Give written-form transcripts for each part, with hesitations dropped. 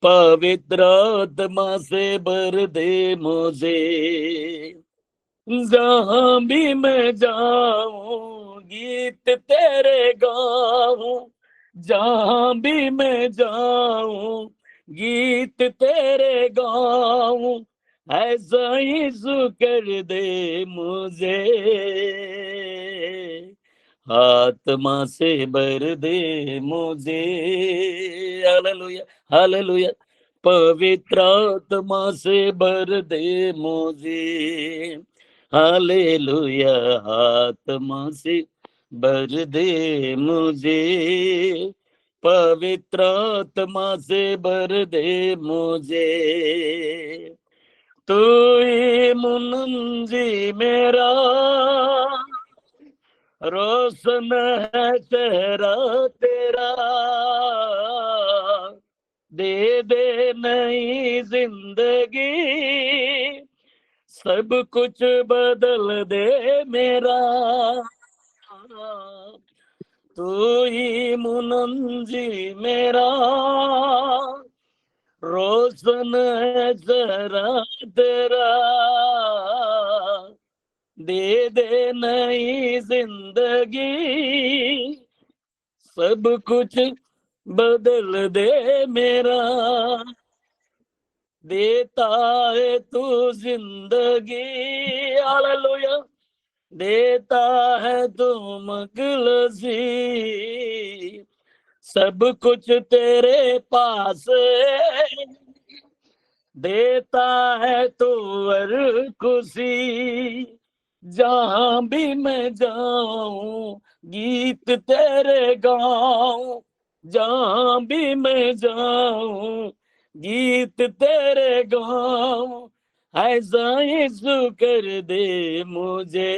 पवित्र आत्मा से भर दे मुझे, जहां भी मैं जाऊं गीत तेरे गाऊं, जहां भी मैं जाऊं गीत तेरे गाऊं, ऐसा ही कर दे मुझे, आत्मा से भर दे मुझे। Hallelujah, hallelujah. पवित्र आत्मा से भर दे मुझे, हालेलुया। आत्मा से भर दे मुझे, पवित्र आत्मा से भर दे मुझे। तू ही मुनंजी मेरा, रोशन है चेहरा तेरा, दे दे नई जिंदगी, सब कुछ बदल दे मेरा। तू ही मुनंजी मेरा, रोशन है चेहरा तेरा, दे दे नई जिंदगी, सब कुछ बदल दे मेरा। देता है तू जिंदगी, हालेलुया, देता है तू मखलसी, सब कुछ तेरे पास है, देता है तू हर खुशी, जहां भी मैं जाऊं गीत तेरे गाऊं, जहां भी मैं जाऊं गीत तेरे गाऊं, ऐसा यीशु कर दे मुझे,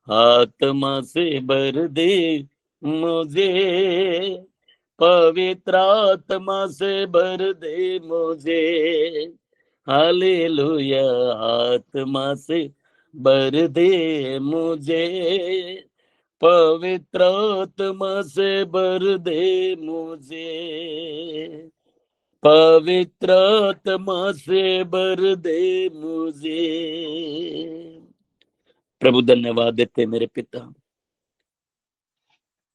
आत्मा से भर दे मुझे, पवित्र आत्मा से भर दे मुझे, हालेलुया। आत्मा से भर दे मुझे, पवित्र आत्मा से भर दे मुझे, पवित्र आत्मा से भर दे मुझे। प्रभु धन्यवाद देते मेरे पिता।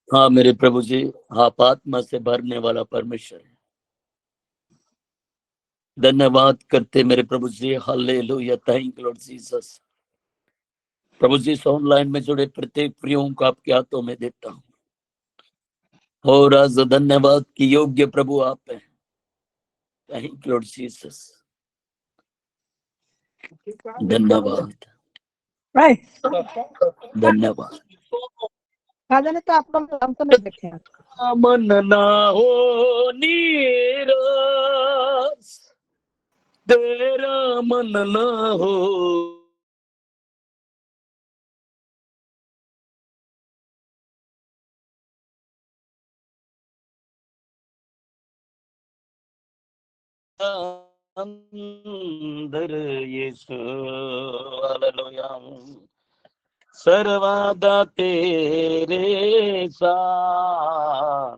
हाँ मेरे प्रभु जी, आप आत्मा से भरने वाला परमेश्वर है। धन्यवाद करते मेरे प्रभु जी, हालेलुया, थैंक लॉर्ड जीसस। प्रभु जी, इस ऑनलाइन में जुड़े प्रत्येक प्रियों को आपके हाथों में देता हूँ, और आज धन्यवाद की योग्य प्रभु आप हैं। थैंक लॉर्ड जीसस, धन्यवाद, धन्यवाद। राजा ने तो आप लोग हम तो नहीं देखे, मन ना हो नीरस, तेरा मन ना हो अंदर यीशु, हालेलुया। सर्वदा तेरे साथ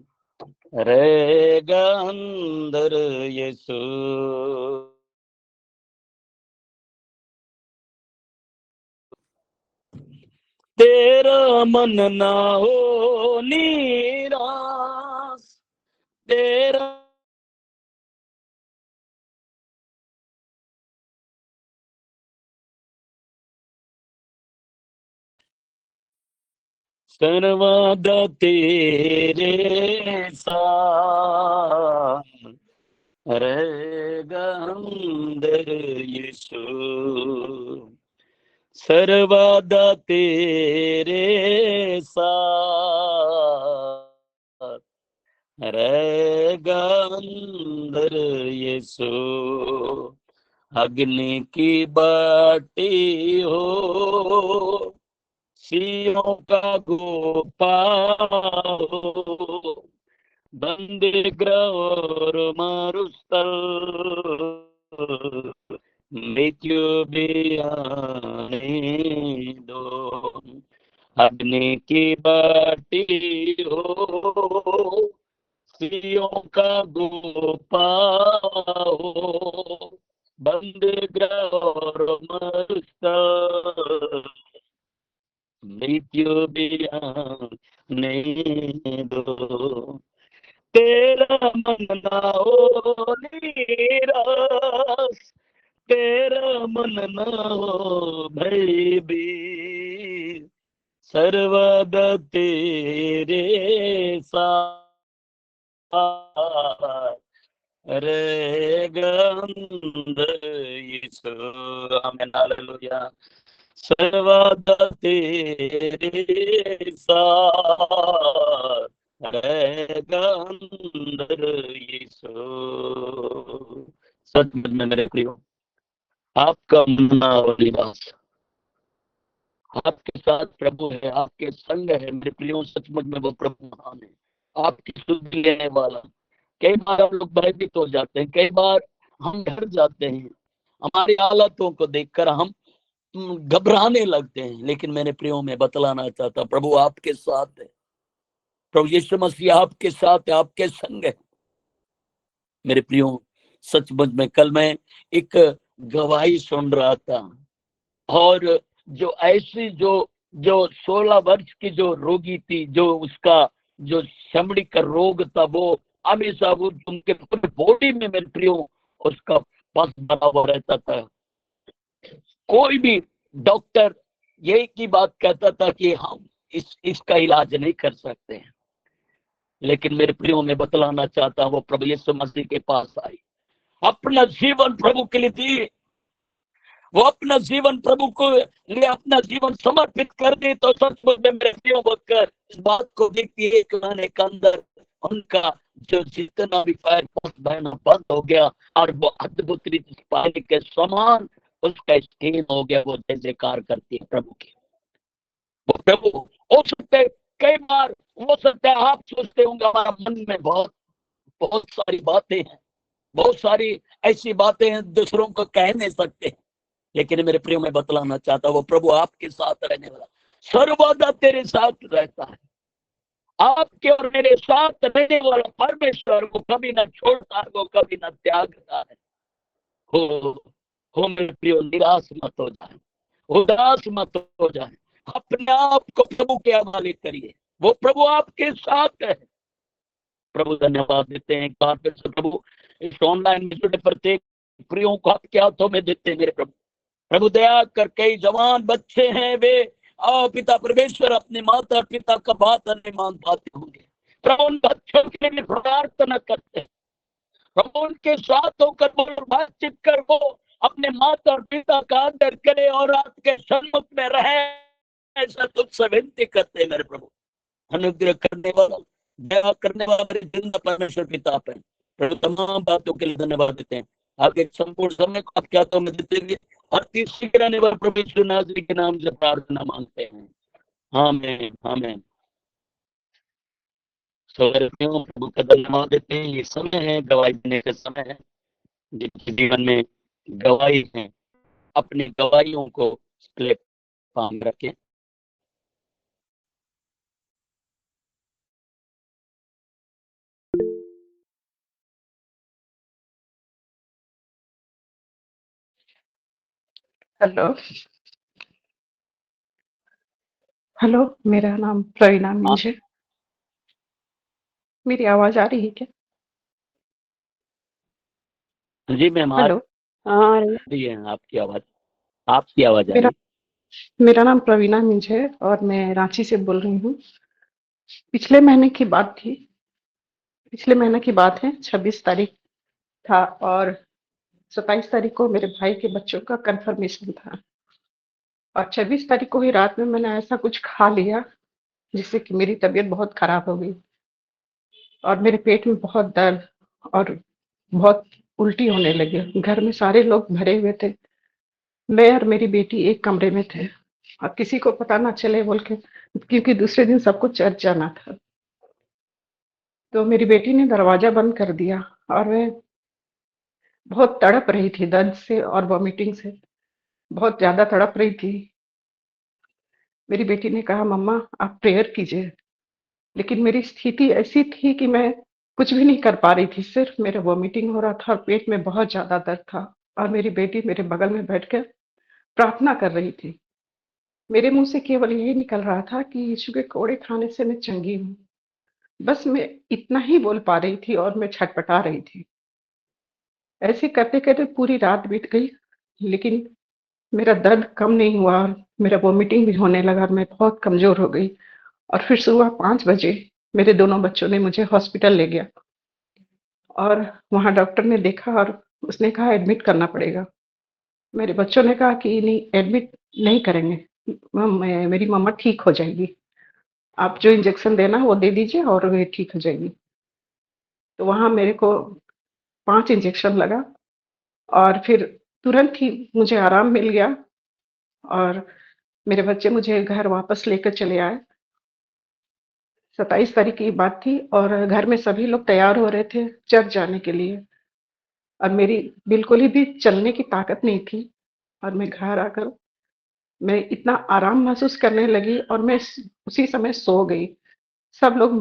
रहेगा अंदर यीशु, तेरा मन ना हो निराश, तेरा सर्वदा तेरे साथ रहेगा अंदर यीशु, सर्वदा तेरे साथ रहेगा अंदर यीशु, अग्नि की बाटी हो, सियों का गोपाल हो, बंद ग्रह और मारुस्थल, मृत्यु भी आने दो, अग्नि की बाटी हो, सियों का गोपा हो, बंद ग्रह और मस्ता, मृत्यु भी नहीं दो, तेरा मन ना हो निराश, तेरा मन ना हो भयभीत, सर्वदा तेरे साथ रहेगा अंदर यीशु। आमीन, हालेलुया। सर्वदा तेरे साथ रहेगा अंदर यीशु। सच में मेरे प्रियो, आपका मना और लिबास आपके साथ प्रभु है, आपके संग है मेरे प्रियो। सचमुच में वो प्रभु महान है, आपकी सुधि लेने वाला। कई बार हम लोग भयभीत हो जाते हैं, कई बार हम डर जाते हैं, हमारी हालतों को देखकर हम घबराने लगते हैं, लेकिन मेरे प्रियो में बतलाना चाहता, प्रभु आपके साथ है, प्रभु यीशु मसीह आपके साथ है, आपके संग है मेरे प्रियो। सचमुच में कल मैं एक गवाही सुन रहा था, और जो ऐसी जो जो 16 वर्ष की जो रोगी थी, जो उसका जो चमड़ी का रोग था, वो हमेशा वो उनके पूरे बॉडी में मेरे प्रियो उसका पस बना हुआ रहता था। कोई भी डॉक्टर यही की बात कहता था कि हम इसका इलाज नहीं कर सकते हैं, लेकिन मेरे प्रियो में बतलाना चाहता हूँ, वो प्रभु यीशु मसीह के पास आई, अपना जीवन प्रभु के लिए दी, वो अपना जीवन प्रभु को लिए अपना जीवन समर्पित कर दे, तो सचमुच में मेरे प्रियो होकर इस बात को देखती है, एक महीने के अंदर उनका जो जितना भी पैर बहना बंद हो गया, और वो अद्भुत रीति पानी के समान उसका स्किन हो गया, वो जय जयकार करती है प्रभु की। वो प्रभु हो सकते, कई बार हो सकता है आप सोचते होंगे हमारा मन में बहुत बहुत सारी बातें हैं, बहुत सारी ऐसी बातें हैं दूसरों को कह नहीं सकते, लेकिन मेरे प्रियो में बतलाना चाहता हूँ, वो प्रभु आपके साथ रहने वाला, सर्वदा तेरे साथ रहता है। आपके और मेरे साथ रहने वाला परमेश्वर वो कभी ना छोड़ता है, वो कभी ना त्यागता है। हो मेरे प्रियो, निराश मत हो जाए, उदास मत हो जाए, अपने आप को प्रभु के हवाले करिए, वो प्रभु आपके साथ है। प्रभु धन्यवाद देते हैं एक बार फिर से प्रभु, इस ऑनलाइन में जुड़े प्रत्येक प्रियो को आपके हाथों में देते हैं मेरे प्रभु। प्रभु दया कर, कई जवान बच्चे हैं, वे आओ पिता परमेश्वर अपने माता पिता का बात नहीं मान पाते होंगे, प्रभु उन बच्चों के लिए प्रार्थना करते हैं, प्रभु उनके साथ होकर बातचीत कर, वो अपने माता और पिता का आदर करे और आपके सम्मुख में रहे, ऐसा तुझसे विनती करते हैं मेरे प्रभु। अनुग्रह करने वाला, दया करने वाला मेरे जिंदा परमेश्वर पिता है, प्रभु तमाम बातों के लिए धन्यवाद देते हैं। आगे संपूर्ण समय को आप क्या तो में देते हुए और तीसरी गिराने वाले प्रभु यीशु नासरी के नाम से प्रार्थना मांगते हैं, आमीन आमीन। प्रभु का धन्यवाद देते हैं। ये समय है, गवाही देने का समय है, जिनके जीवन में गवाही है, अपनी गवाहियों को प्लेटफॉर्म रखें। हेलो हेलो, मेरा नाम प्रवीणा मिंज है। मेरी आवाज आ रही है क्या? जी मैम, आ हेलो, हाँ आ रही है। रही है आपकी आवाज, आपकी आवाज आ मेरा रही। मेरा नाम प्रवीणा मिंज है और मैं रांची से बोल रही हूँ। पिछले महीने की बात थी, पिछले महीने की बात है, 26 तारीख था और 27 तारीख को मेरे भाई के बच्चों का कंफर्मेशन था, और 26 तारीख को ही रात में मैंने ऐसा कुछ खा लिया जिससे कि मेरी तबीयत बहुत खराब हो गई, और मेरे पेट में बहुत दर्द और बहुत उल्टी होने लगी। घर में सारे लोग भरे हुए थे, मैं और मेरी बेटी एक कमरे में थे, और किसी को पता ना चले बोल के, क्योंकि दूसरे दिन सबको चर्च जाना था। तो मेरी बेटी ने दरवाजा बंद कर दिया और मैं बहुत तड़प रही थी, दर्द से और वॉमिटिंग से बहुत ज्यादा तड़प रही थी। मेरी बेटी ने कहा, मम्मा आप प्रेयर कीजिए, लेकिन मेरी स्थिति ऐसी थी कि मैं कुछ भी नहीं कर पा रही थी, सिर्फ मेरा वॉमिटिंग हो रहा था और पेट में बहुत ज़्यादा दर्द था और मेरी बेटी मेरे बगल में बैठ कर प्रार्थना कर रही थी। मेरे मुँह से केवल यही निकल रहा था कि यीशु के कोड़े खाने से मैं चंगी हूँ। बस मैं इतना ही बोल पा रही थी और मैं छटपटा रही थी। ऐसे करते-करते पूरी रात बीत गई, लेकिन मेरा दर्द कम नहीं हुआ और मेरा वॉमिटिंग भी होने लगा और मैं बहुत कमज़ोर हो गई और फिर सुबह 5 बजे मेरे दोनों बच्चों ने मुझे हॉस्पिटल ले गया और वहाँ डॉक्टर ने देखा और उसने कहा एडमिट करना पड़ेगा। मेरे बच्चों ने कहा कि नहीं एडमिट नहीं करेंगे, मेरी मम्मा ठीक हो जाएगी। आप जो इंजेक्शन देना है वो दे दीजिए और वे ठीक हो जाएगी। तो वहाँ मेरे को 5 इंजेक्शन लगा और फिर तुरंत ही मुझे आराम मिल गया और मेरे बच्चे मुझे घर वापस लेकर चले आए। 27 तारीख की बात थी और घर में सभी लोग तैयार हो रहे थे चर्च जाने के लिए और मेरी बिल्कुल ही भी चलने की ताकत नहीं थी और मैं घर आकर मैं इतना आराम महसूस करने लगी और मैं उसी समय सो गई। सब लोग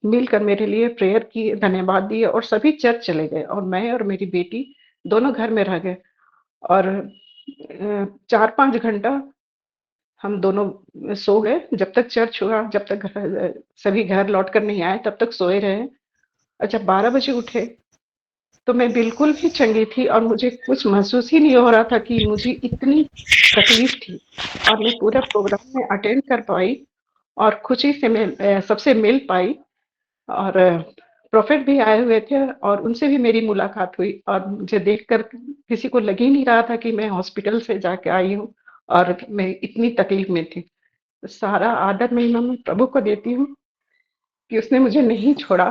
मिलकर मेरे लिए प्रेयर किए, धन्यवाद दिए और सभी चर्च चले गए और मैं और मेरी बेटी दोनों घर में रह गए और 4-5 घंटा हम दोनों सो गए जब तक चर्च हुआ, जब तक सभी घर लौट कर नहीं आए तब तक सोए रहे और जब 12 बजे उठे तो मैं बिल्कुल भी चंगी थी और मुझे कुछ महसूस ही नहीं हो रहा था कि मुझे इतनी तकलीफ थी और मैं पूरा प्रोग्राम में अटेंड कर पाई और खुशी से मैं सबसे मिल पाई और प्रोफेट भी आए हुए थे और उनसे भी मेरी मुलाकात हुई और मुझे देखकर किसी को लग ही नहीं रहा था कि मैं हॉस्पिटल से जाके आई हूँ और मैं इतनी तकलीफ में थी। सारा आदर महिमा मैं प्रभु को देती हूँ कि उसने मुझे नहीं छोड़ा,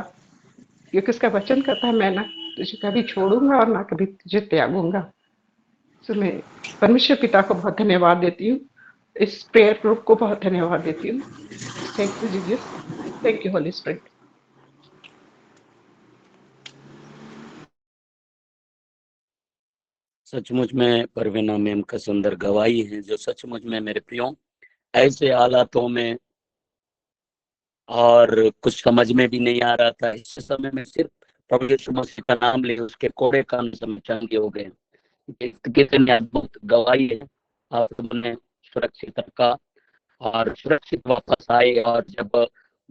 क्योंकि उसका वचन कहता है मैं ना तुझे कभी छोड़ूंगा और ना कभी तुझे त्यागूंगा। तो मैं परमेश्वर पिता को बहुत धन्यवाद देती हूँ, इस प्रेयर ग्रुप को बहुत धन्यवाद देती हूँ। Thank you Jesus, thank you Holy spirit. सचमुच में परवीना मैम का सुंदर गवाही है, जो सचमुच में मेरे प्रियो ऐसे हालातों में और कुछ समझ में भी नहीं आ रहा था, इस समय में सिर्फ प्रभु यीशु मसीह का नाम ले उसके कोड़े काम से हम चंगे हो गए। कितनी अद्भुत गवाही है। आप सबने सुरक्षित रखा और सुरक्षित वापस आए और जब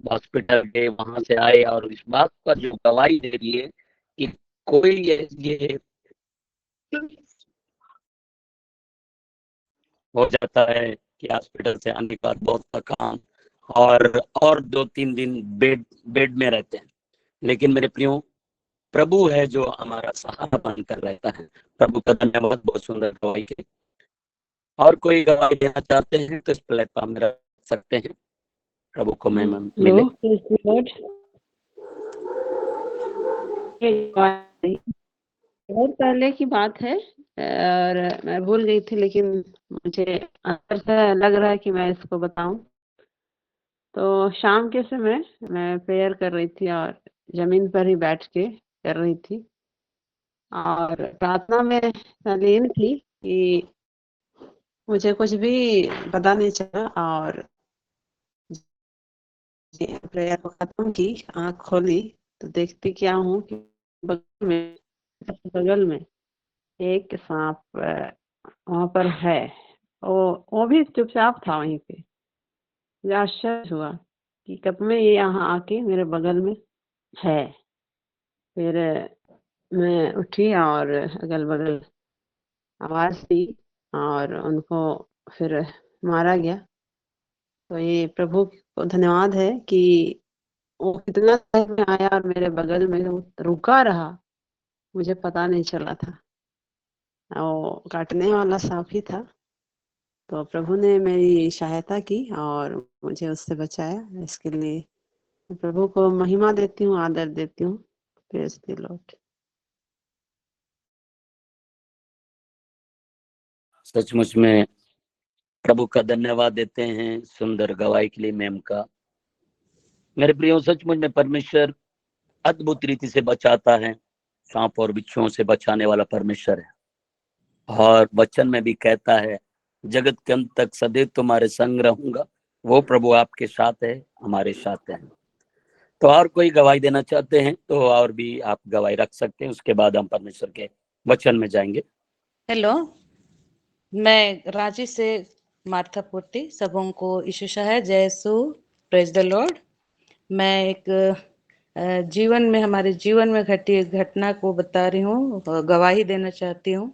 हॉस्पिटल गए वहां से आए और इस बात पर जो गवाही दे रही है कि कोई ये हो जाता है कि हॉस्पिटल से आने के बाद बहुत थकान और 2-3 दिन बेड बेड में रहते हैं, लेकिन मेरे प्रियो प्रभु है जो हमारा सहारा बनकर रहता है। प्रभु का धन्यवाद, बहुत सुंदर गवाही के। और कोई गवाही देना चाहते हैं तो इस प्लेटफॉर्म में रख सकते हैं। प्रभु को महिमा मिले। Hello, praise the Lord. बहुत पहले की बात है और मैं भूल गई थी, लेकिन मुझे अंदर से लग रहा है कि मैं इसको बताऊं। तो शाम के समय मैं प्रेयर कर रही थी और जमीन पर ही बैठ के कर रही थी और प्रार्थना में लीन थी कि मुझे कुछ भी पता नहीं चला और प्रेयर को खत्म की, आंख खोली तो देखती क्या हूँ कि बगल में एक सांप वहां पर है। वो भी चुपचाप था वहीं पे। मुझे आश्चर्य हुआ कि कब में ये यहाँ आके मेरे बगल में है। फिर मैं उठी और अगल बगल आवाज दी और उनको फिर मारा गया। तो ये प्रभु को धन्यवाद है कि वो कितना देर में आया और मेरे बगल में वो रुका रहा, मुझे पता नहीं चला था। वो काटने वाला सांप ही था। तो प्रभु ने मेरी सहायता की और मुझे उससे बचाया। इसके लिए मैं प्रभु को महिमा देती हूँ, आदर देती हूँ। Praise the Lord. सचमुच में प्रभु का धन्यवाद देते हैं सुंदर गवाही के लिए मैम का। मेरे प्रियो, सचमुच में परमेश्वर अद्भुत रीति से बचाता है। सांप और बिच्छुओं से बचाने वाला परमेश्वर है और वचन में भी कहता है जगत के अंत तक सदैव तुम्हारे संग रहूंगा। वो प्रभु आपके साथ है, हमारे साथ है। तो और कोई गवाही देना चाहते हैं तो और भी आप गवाही रख सकते हैं, उसके बाद हम परमेश्वर के वचन में जाएंगे। हेलो, मैं रांची से मार्था पूर्ति, सबों को यीशु है, जय यीशु, प्रेज द लॉर्ड। मैं एक जीवन में, हमारे जीवन में घटी एक घटना को बता रही हूँ, गवाही देना चाहती हूँ।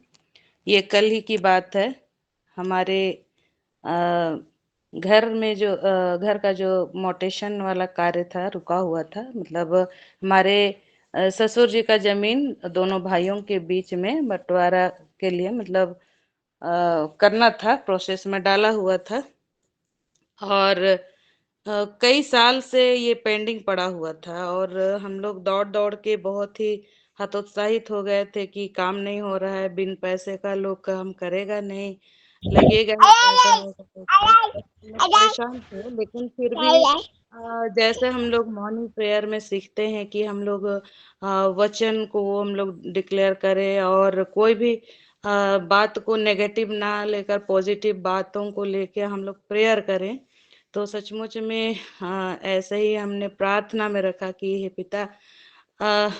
ये कल ही की बात है। हमारे घर में जो घर का जो मोटेशन वाला कार्य था रुका हुआ था। मतलब हमारे ससुर जी का जमीन दोनों भाइयों के बीच में बंटवारा के लिए मतलब करना था, प्रोसेस में डाला हुआ था और कई साल से ये पेंडिंग पड़ा हुआ था और हम लोग दौड़ दौड़ के बहुत ही हतोत्साहित हो गए थे कि काम नहीं हो रहा है, बिन पैसे का लोग काम करेगा नहीं, लगेगा ही पैसा होगा पैसा। हम लोग परेशान थे, लेकिन फिर भी जैसे हम लोग मॉर्निंग प्रेयर में सीखते हैं कि हम लोग वचन को हम लोग डिक्लेयर करें और कोई भी बात को नेगेटिव ना लेकर पॉजिटिव बातों को लेके हम लोग प्रेयर करें। तो सचमुच में ऐसे ही हमने प्रार्थना में रखा कि हे पिता,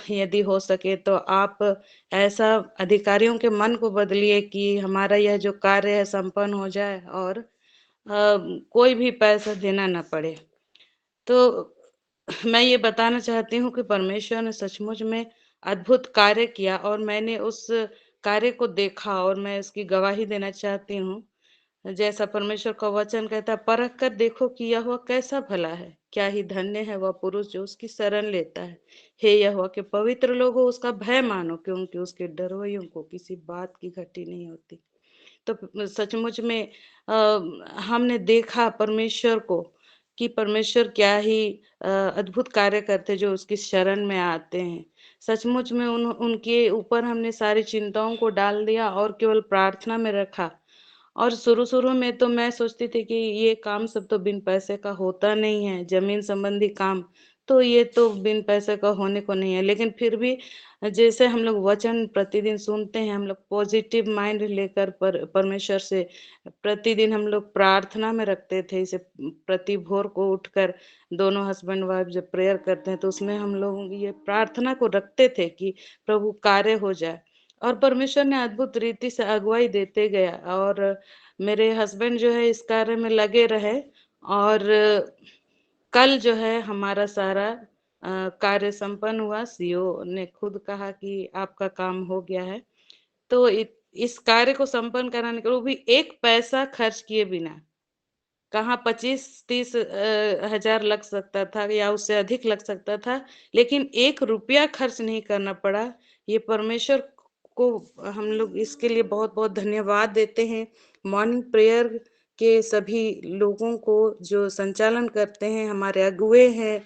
यदि हो सके तो आप ऐसा अधिकारियों के मन को बदलिए कि हमारा यह जो कार्य है संपन्न हो जाए और कोई भी पैसा देना ना पड़े। तो मैं ये बताना चाहती हूँ कि परमेश्वर ने सचमुच में अद्भुत कार्य किया और मैंने उस कार्य को देखा और मैं इसकी गवाही देना चाहती हूँ। जैसा परमेश्वर का वचन कहता है, परख कर देखो कि यहोवा कैसा भला है, क्या ही धन्य है वह पुरुष जो उसकी शरण लेता है। हे यहोवा के पवित्र लोगों, उसका भय मानो, क्योंकि उसके डरवैयों को किसी बात की घटी नहीं होती। तो सचमुच में हमने देखा परमेश्वर को कि परमेश्वर क्या ही अद्भुत कार्य करते जो उसकी शरण में आते हैं। सचमुच में उनके ऊपर हमने सारी चिंताओं को डाल दिया और केवल प्रार्थना में रखा। और शुरू में तो मैं सोचती थी कि ये काम सब तो बिन पैसे का होता नहीं है, जमीन संबंधी काम तो ये तो बिन पैसे का होने को नहीं है। लेकिन फिर भी जैसे हम लोग वचन प्रतिदिन सुनते हैं, हम लोग पॉजिटिव माइंड लेकर परमेश्वर से प्रतिदिन हम लोग प्रार्थना में रखते थे। इसे प्रति भोर को उठकर दोनों हस्बैंड वाइफ जब प्रेयर करते हैं तो उसमें हम लोग ये प्रार्थना को रखते थे कि प्रभु कार्य हो जाए। और परमेश्वर ने अद्भुत रीति से अगुवाई देते गया और मेरे हस्बैंड जो है इस कार्य में लगे रहे और कल जो है हमारा सारा कार्य संपन्न हुआ। सीईओ ने खुद कहा कि आपका काम हो गया है। तो इस कार्य को संपन्न कराने के लिए वो भी एक पैसा खर्च किए बिना, कहाँ 25-30 हजार लग सकता था या उससे अधिक लग सकता था, लेकिन 1 रुपया खर्च नहीं करना पड़ा। ये परमेश्वर को हम लोग इसके लिए बहुत बहुत धन्यवाद देते हैं। मॉर्निंग प्रेयर के सभी लोगों को जो संचालन करते हैं, हमारे अगुए हैं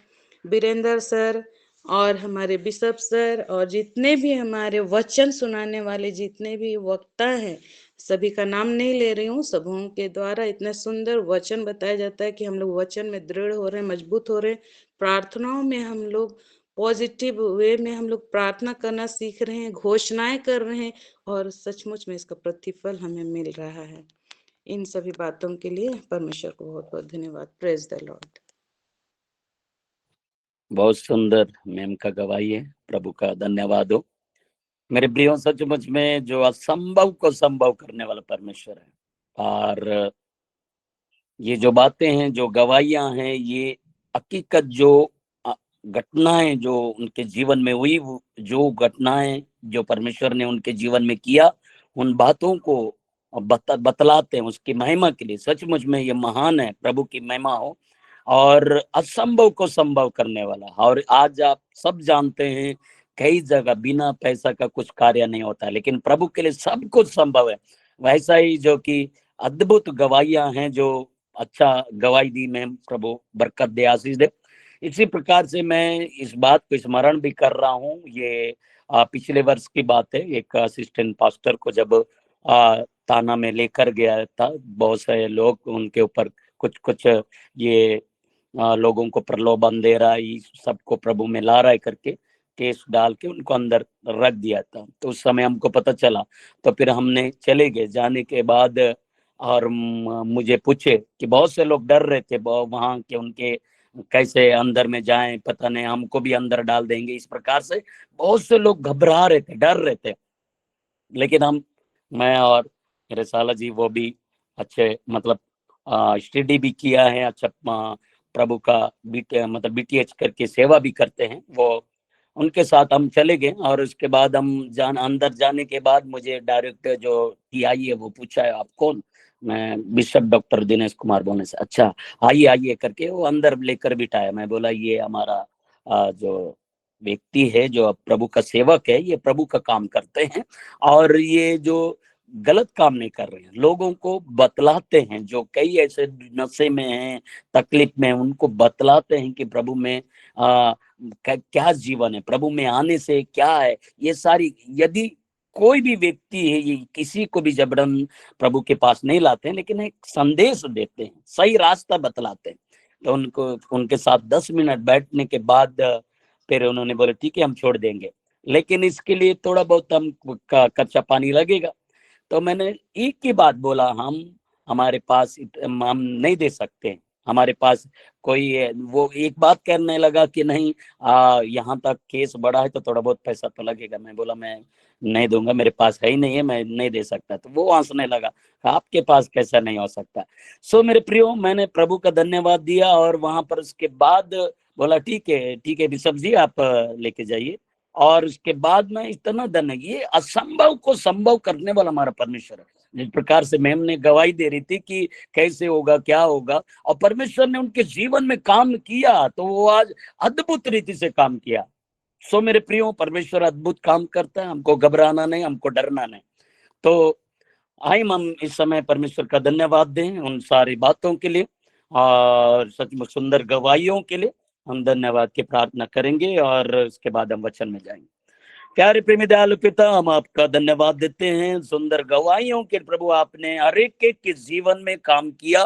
वीरेंद्र सर और हमारे बिशप सर और जितने भी हमारे वचन सुनाने वाले जितने भी वक्ता हैं, सभी का नाम नहीं ले रही हूँ, सबों के द्वारा इतना सुंदर वचन बताया जाता है कि हम लोग वचन में दृढ़ हो रहे हैं, मजबूत हो रहे हैं। प्रार्थनाओं में हम लोग पॉजिटिव वे में हम लोग प्रार्थना करना सीख रहे हैं, घोषणाएं कर रहे हैं और सचमुच में इसका प्रतिफल हमें मिल रहा है। इन सभी बातों के लिए परमेश्वर को बहुत बहुत धन्यवाद। Praise the Lord. बहुत सुंदर मैम का गवाही है, प्रभु का धन्यवाद हो। मेरे प्रियो, सचमुच में जो असंभव को संभव करने वाला परमेश्वर है और ये जो बातें हैं, जो गवाहियां हैं, ये हकीकत जो घटनाएं जो उनके जीवन में हुई, जो घटनाएं जो परमेश्वर ने उनके जीवन में किया, उन बातों को बतलाते हैं उसकी महिमा के लिए। सचमुच में ये महान है, प्रभु की महिमा हो और असंभव को संभव करने वाला। और आज आप सब जानते हैं कई जगह बिना पैसा का कुछ कार्य नहीं होता, लेकिन प्रभु के लिए सब कुछ संभव है। वैसा ही जो कि अद्भुत गवाहियां हैं, जो अच्छा गवाही दी मैम, प्रभु बरकत दे, आशीष दे। इसी प्रकार से मैं इस बात को स्मरण भी कर रहा हूँ। ये पिछले वर्ष की बात है। एक असिस्टेंट पास्टर को जब ताना में लेकर गया था, बहुत सारे लोग उनके ऊपर कुछ कुछ ये लोगों को प्रलोभन दे रहा है, सबको प्रभु में ला रहा है करके केस डाल के उनको अंदर रख दिया था। तो उस समय हमको पता चला, तो फिर हमने चले गए। जाने के बाद और मुझे पूछे कि बहुत से लोग डर रहे थे वहां के, उनके कैसे अंदर में जाएं, पता नहीं हमको भी अंदर डाल देंगे, इस प्रकार से बहुत से लोग घबरा रहे थे, डर रहे थे। लेकिन मैं और मेरे साला जी वो भी अच्छे मतलब स्टडी भी किया है, अच्छा प्रभु का मतलब बीटीएच करके सेवा भी करते हैं वो, उनके साथ हम चले गए। और उसके बाद हम अंदर जाने के बाद मुझे डायरेक्ट जो टीआई है वो पूछा है आप कौन, मैं बिशप डॉक्टर दिनेश कुमार बोने से, अच्छा आइए आइए करके वो अंदर लेकर बिठाया। मैं बोला ये हमारा जो व्यक्ति है जो प्रभु का सेवक है, ये प्रभु का काम करते हैं और ये जो गलत काम नहीं कर रहे हैं, लोगों को बतलाते हैं, जो कई ऐसे नशे में हैं, तकलीफ में, उनको बतलाते हैं कि प्रभु में क्या जीवन है, प्रभु में आने से क्या है। ये सारी, यदि कोई भी व्यक्ति है, ये किसी को भी जबरन प्रभु के पास नहीं लाते हैं, लेकिन एक संदेश देते हैं, सही रास्ता बतलाते हैं। तो उनके साथ 10 मिनट बैठने के बाद फिर उन्होंने बोले ठीक है हम छोड़ देंगे, लेकिन इसके लिए थोड़ा बहुत हम कच्चा पानी लगेगा। तो मैंने एक ही बात बोला, हमारे पास हम नहीं दे सकते, हमारे पास कोई है। वो एक बात कहने लगा कि नहीं यहाँ तक केस बढ़ा है तो थोड़ा बहुत पैसा तो लगेगा। मैं बोला मैं नहीं दूंगा, मेरे पास है ही नहीं है, मैं नहीं दे सकता। तो वो हंसने लगा, आपके पास कैसा नहीं हो सकता। सो मेरे प्रियो, मैंने प्रभु का धन्यवाद दिया और वहां पर उसके बाद बोला ठीक है बिशप जी आप लेके जाइए। और उसके बाद में इतना धन्य, ये असंभव को संभव करने वाला हमारा परमेश्वर है। जिस प्रकार से मैम ने गवाही दे रही थी कि कैसे होगा क्या होगा, और परमेश्वर ने उनके जीवन में काम किया, तो वो आज अद्भुत रीति से काम किया। सो मेरे प्रियो, परमेश्वर अद्भुत काम करता है, हमको घबराना नहीं, हमको डरना नहीं। तो हम इस समय परमेश्वर का धन्यवाद दें उन सारी बातों के लिए और सचमुच सुंदर गवाहियों के लिए। हम धन्यवाद की प्रार्थना करेंगे और उसके बाद हम वचन में जाएंगे। प्यारे प्रेमी दयालु पिता, हम आपका धन्यवाद देते हैं सुंदर गवाहियों के प्रभु, आपने हर एक के जीवन में काम किया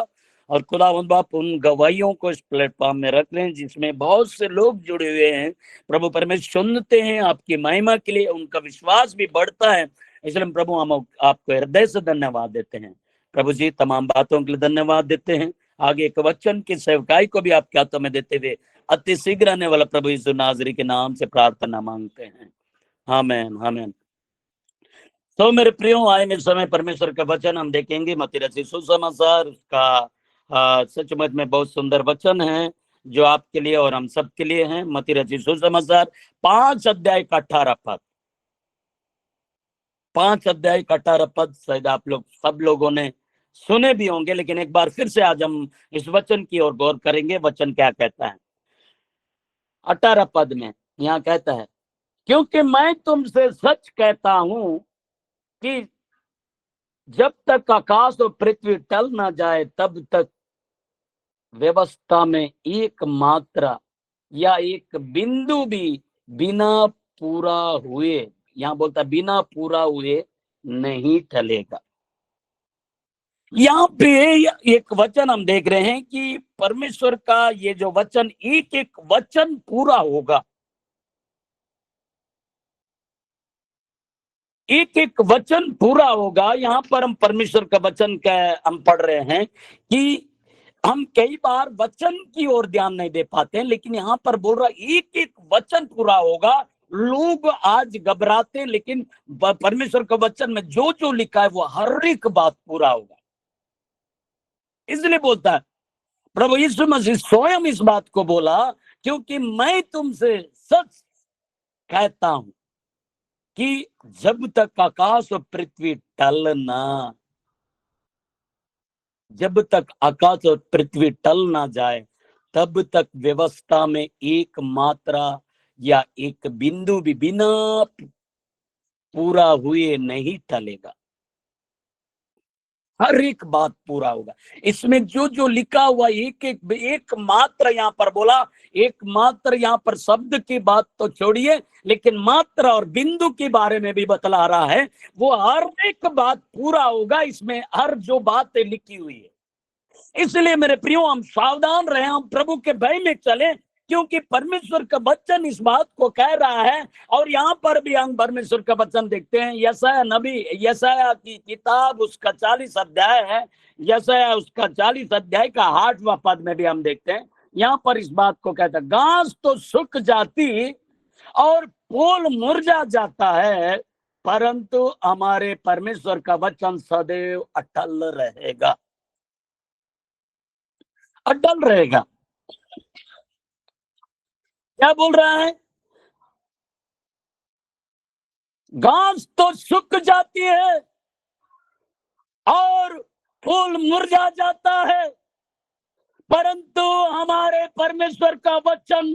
और खुदावंद बाप उन गवाहियों को इस प्लेटफॉर्म में रख रहे हैं जिसमें बहुत से लोग जुड़े हुए हैं। प्रभु परमेश्वर सुनते हैं आपकी महिमा के लिए, उनका विश्वास भी बढ़ता है। इसलिए प्रभु हम आपको हृदय से धन्यवाद देते हैं। प्रभु जी तमाम बातों के लिए धन्यवाद देते हैं। आगे एक वचन की सेवकाई को भी आपके हाथों में देते हुए अति शीघ्र आने वाला प्रभु यीशु नाजरी के नाम से प्रार्थना मांगते हैं, आमेन आमेन। तो मेरे प्रियो, आए इस समय परमेश्वर का वचन हम देखेंगे मत्ती रचित सुसमाचार का सचमुच में बहुत सुंदर वचन है जो आपके लिए और हम सब के लिए हैं। मत्ती रचित सुसमाचार 5 अध्याय का 18 पद, 5 अध्याय का 18 पद शायद आप लोग सब लोगों ने सुने भी होंगे, लेकिन एक बार फिर से आज हम इस वचन की ओर गौर करेंगे। वचन क्या कहता है 18 पद में? यहाँ कहता है, क्योंकि मैं तुमसे सच कहता हूं कि जब तक आकाश और पृथ्वी टल ना जाए तब तक व्यवस्था में एक मात्रा या एक बिंदु भी बिना पूरा हुए, यहाँ बोलता बिना पूरा हुए नहीं टलेगा। यहाँ पे एक वचन हम देख रहे हैं कि परमेश्वर का ये जो वचन, एक एक वचन पूरा होगा, एक एक वचन पूरा होगा। यहाँ पर हम परमेश्वर का वचन का हम पढ़ रहे हैं कि हम कई बार वचन की ओर ध्यान नहीं दे पाते हैं, लेकिन यहाँ पर बोल रहा एक एक वचन पूरा होगा। लोग आज घबराते हैं, लेकिन परमेश्वर का वचन में जो जो लिखा है वो हर एक बात पूरा होगा। इसलिए बोलता है प्रभु यीशु मसीह स्वयं इस बात को बोला, क्योंकि मैं तुमसे सच कहता हूं कि जब तक आकाश और पृथ्वी टलना, जब तक आकाश और पृथ्वी टल ना जाए तब तक व्यवस्था में एक मात्रा या एक बिंदु भी बिना पूरा हुए नहीं टलेगा। हर एक बात पूरा होगा। इसमें जो जो लिखा हुआ एक मात्र, यहाँ पर बोला एक मात्र, यहाँ पर शब्द की बात तो छोड़िए, लेकिन मात्रा और बिंदु के बारे में भी बतला रहा है। वो हर एक बात पूरा होगा, इसमें हर जो बातें लिखी हुई है। इसलिए मेरे प्रियो, हम सावधान रहे, हम प्रभु के भय में चले, क्योंकि परमेश्वर का वचन इस बात को कह रहा है। और यहाँ पर भी हम परमेश्वर का वचन देखते हैं, यशायाह नबी, यशायाह की किताब उसका 40 अध्याय है, यशायाह उसका 40 अध्याय का 8वां पद में भी हम देखते हैं यहां पर इस बात को कहता है, घास तो सूख जाती और फूल मुरझा जाता है, परंतु हमारे परमेश्वर का वचन सदैव अटल रहेगा, अटल रहेगा। क्या बोल रहा है? घास तो सूख जाती है और फूल मुरझा जाता है, परंतु हमारे परमेश्वर का वचन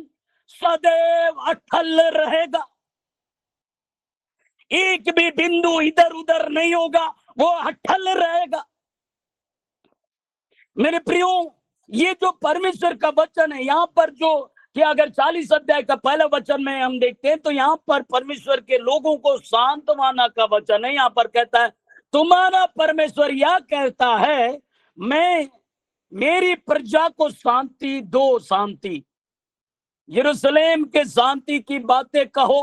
सदैव अटल रहेगा। एक भी बिंदु इधर उधर नहीं होगा, वो अटल रहेगा। मेरे प्रियो, ये जो परमेश्वर का वचन है, यहाँ पर जो कि अगर 40 अध्याय का पहला वचन में हम देखते हैं तो यहाँ पर परमेश्वर के लोगों को सांत्वना का वचन है। यहाँ पर कहता है, तुम्हारा परमेश्वर यह कहता है, मैं मेरी प्रजा को शांति दो, शांति, यरूशलेम के शांति की बातें कहो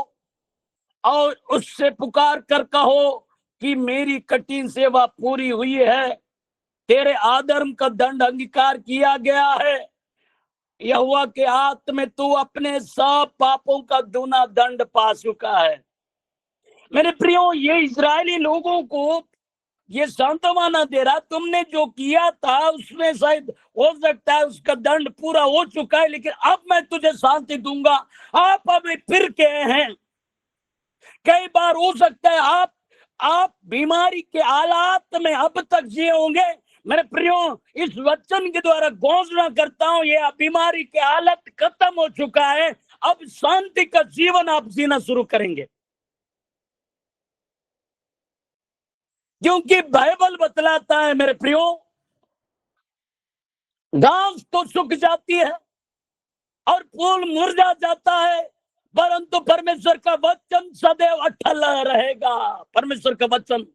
और उससे पुकार कर कहो कि मेरी कठिन सेवा पूरी हुई है, तेरे आधर्म का दंड अंगीकार किया गया है, यहोवा के हाथ में तू अपने सब पापों का दूना दंड पा चुका है। मेरे प्रियो, ये इजरायली लोगों को ये सांत्वना दे रहा, तुमने जो किया था उसमें शायद हो सकता है उसका दंड पूरा हो चुका है, लेकिन अब मैं तुझे शांति दूंगा। आप अभी फिर के हैं। कई बार हो सकता है आप बीमारी के हालात में अब तक जिए होंगे। मेरे प्रियो, इस वचन के द्वारा घोषणा करता हूं, ये बीमारी के हालत खत्म हो चुका है, अब शांति का जीवन आप जीना शुरू करेंगे, क्योंकि बाइबल बतलाता है मेरे प्रियो, घास तो सूख जाती है और फूल मुरझा जाता है, परंतु परमेश्वर का वचन सदैव अटल रहेगा। परमेश्वर का वचन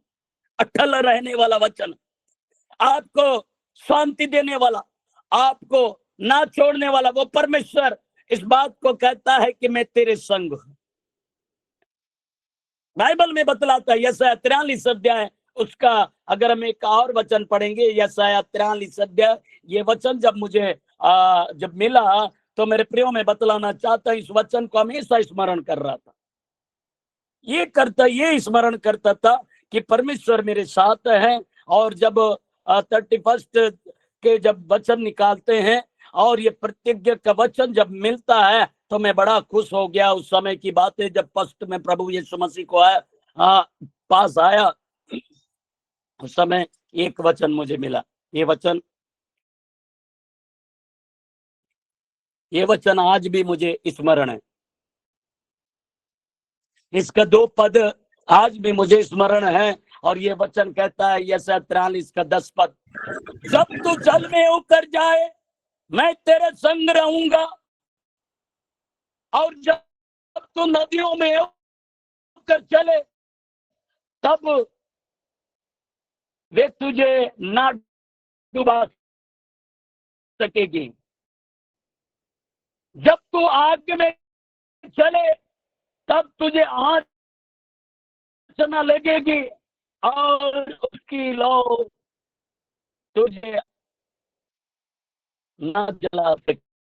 अटल रहने वाला वचन, आपको शांति देने वाला, आपको ना छोड़ने वाला, वो परमेश्वर इस बात को कहता है कि मैं तेरे संग हूं। बाइबल में बतलाता है, यशायाह 43 अध्याय, उसका अगर हम एक और वचन पढ़ेंगे, यशायाह 43 अध्याय, ये वचन जब मुझे जब मिला तो मेरे प्रियो में बतलाना चाहता, इस वचन को हमेशा स्मरण कर रहा था, ये स्मरण करता था कि परमेश्वर मेरे साथ है। और जब 31 के जब वचन निकालते हैं और ये प्रतिज्ञा का वचन जब मिलता है तो मैं बड़ा खुश हो गया। उस समय की बातें जब फर्स्ट में प्रभु यीशु मसीह को पास आया, उस समय एक वचन मुझे मिला। ये वचन आज भी मुझे स्मरण है। इसका 2 पद आज भी मुझे स्मरण है, और ये वचन कहता है, यशायाह 43 का 10 पद, जब तू जल में उतर जाए मैं तेरे संग रहूंगा, और जब तू नदियों में उतर चले तब वे तुझे ना डुबा सकेगी, जब तू आग में चले तब तुझे आंच न लगेगी, और उसकी लौ तुझे ना जला सकेगी।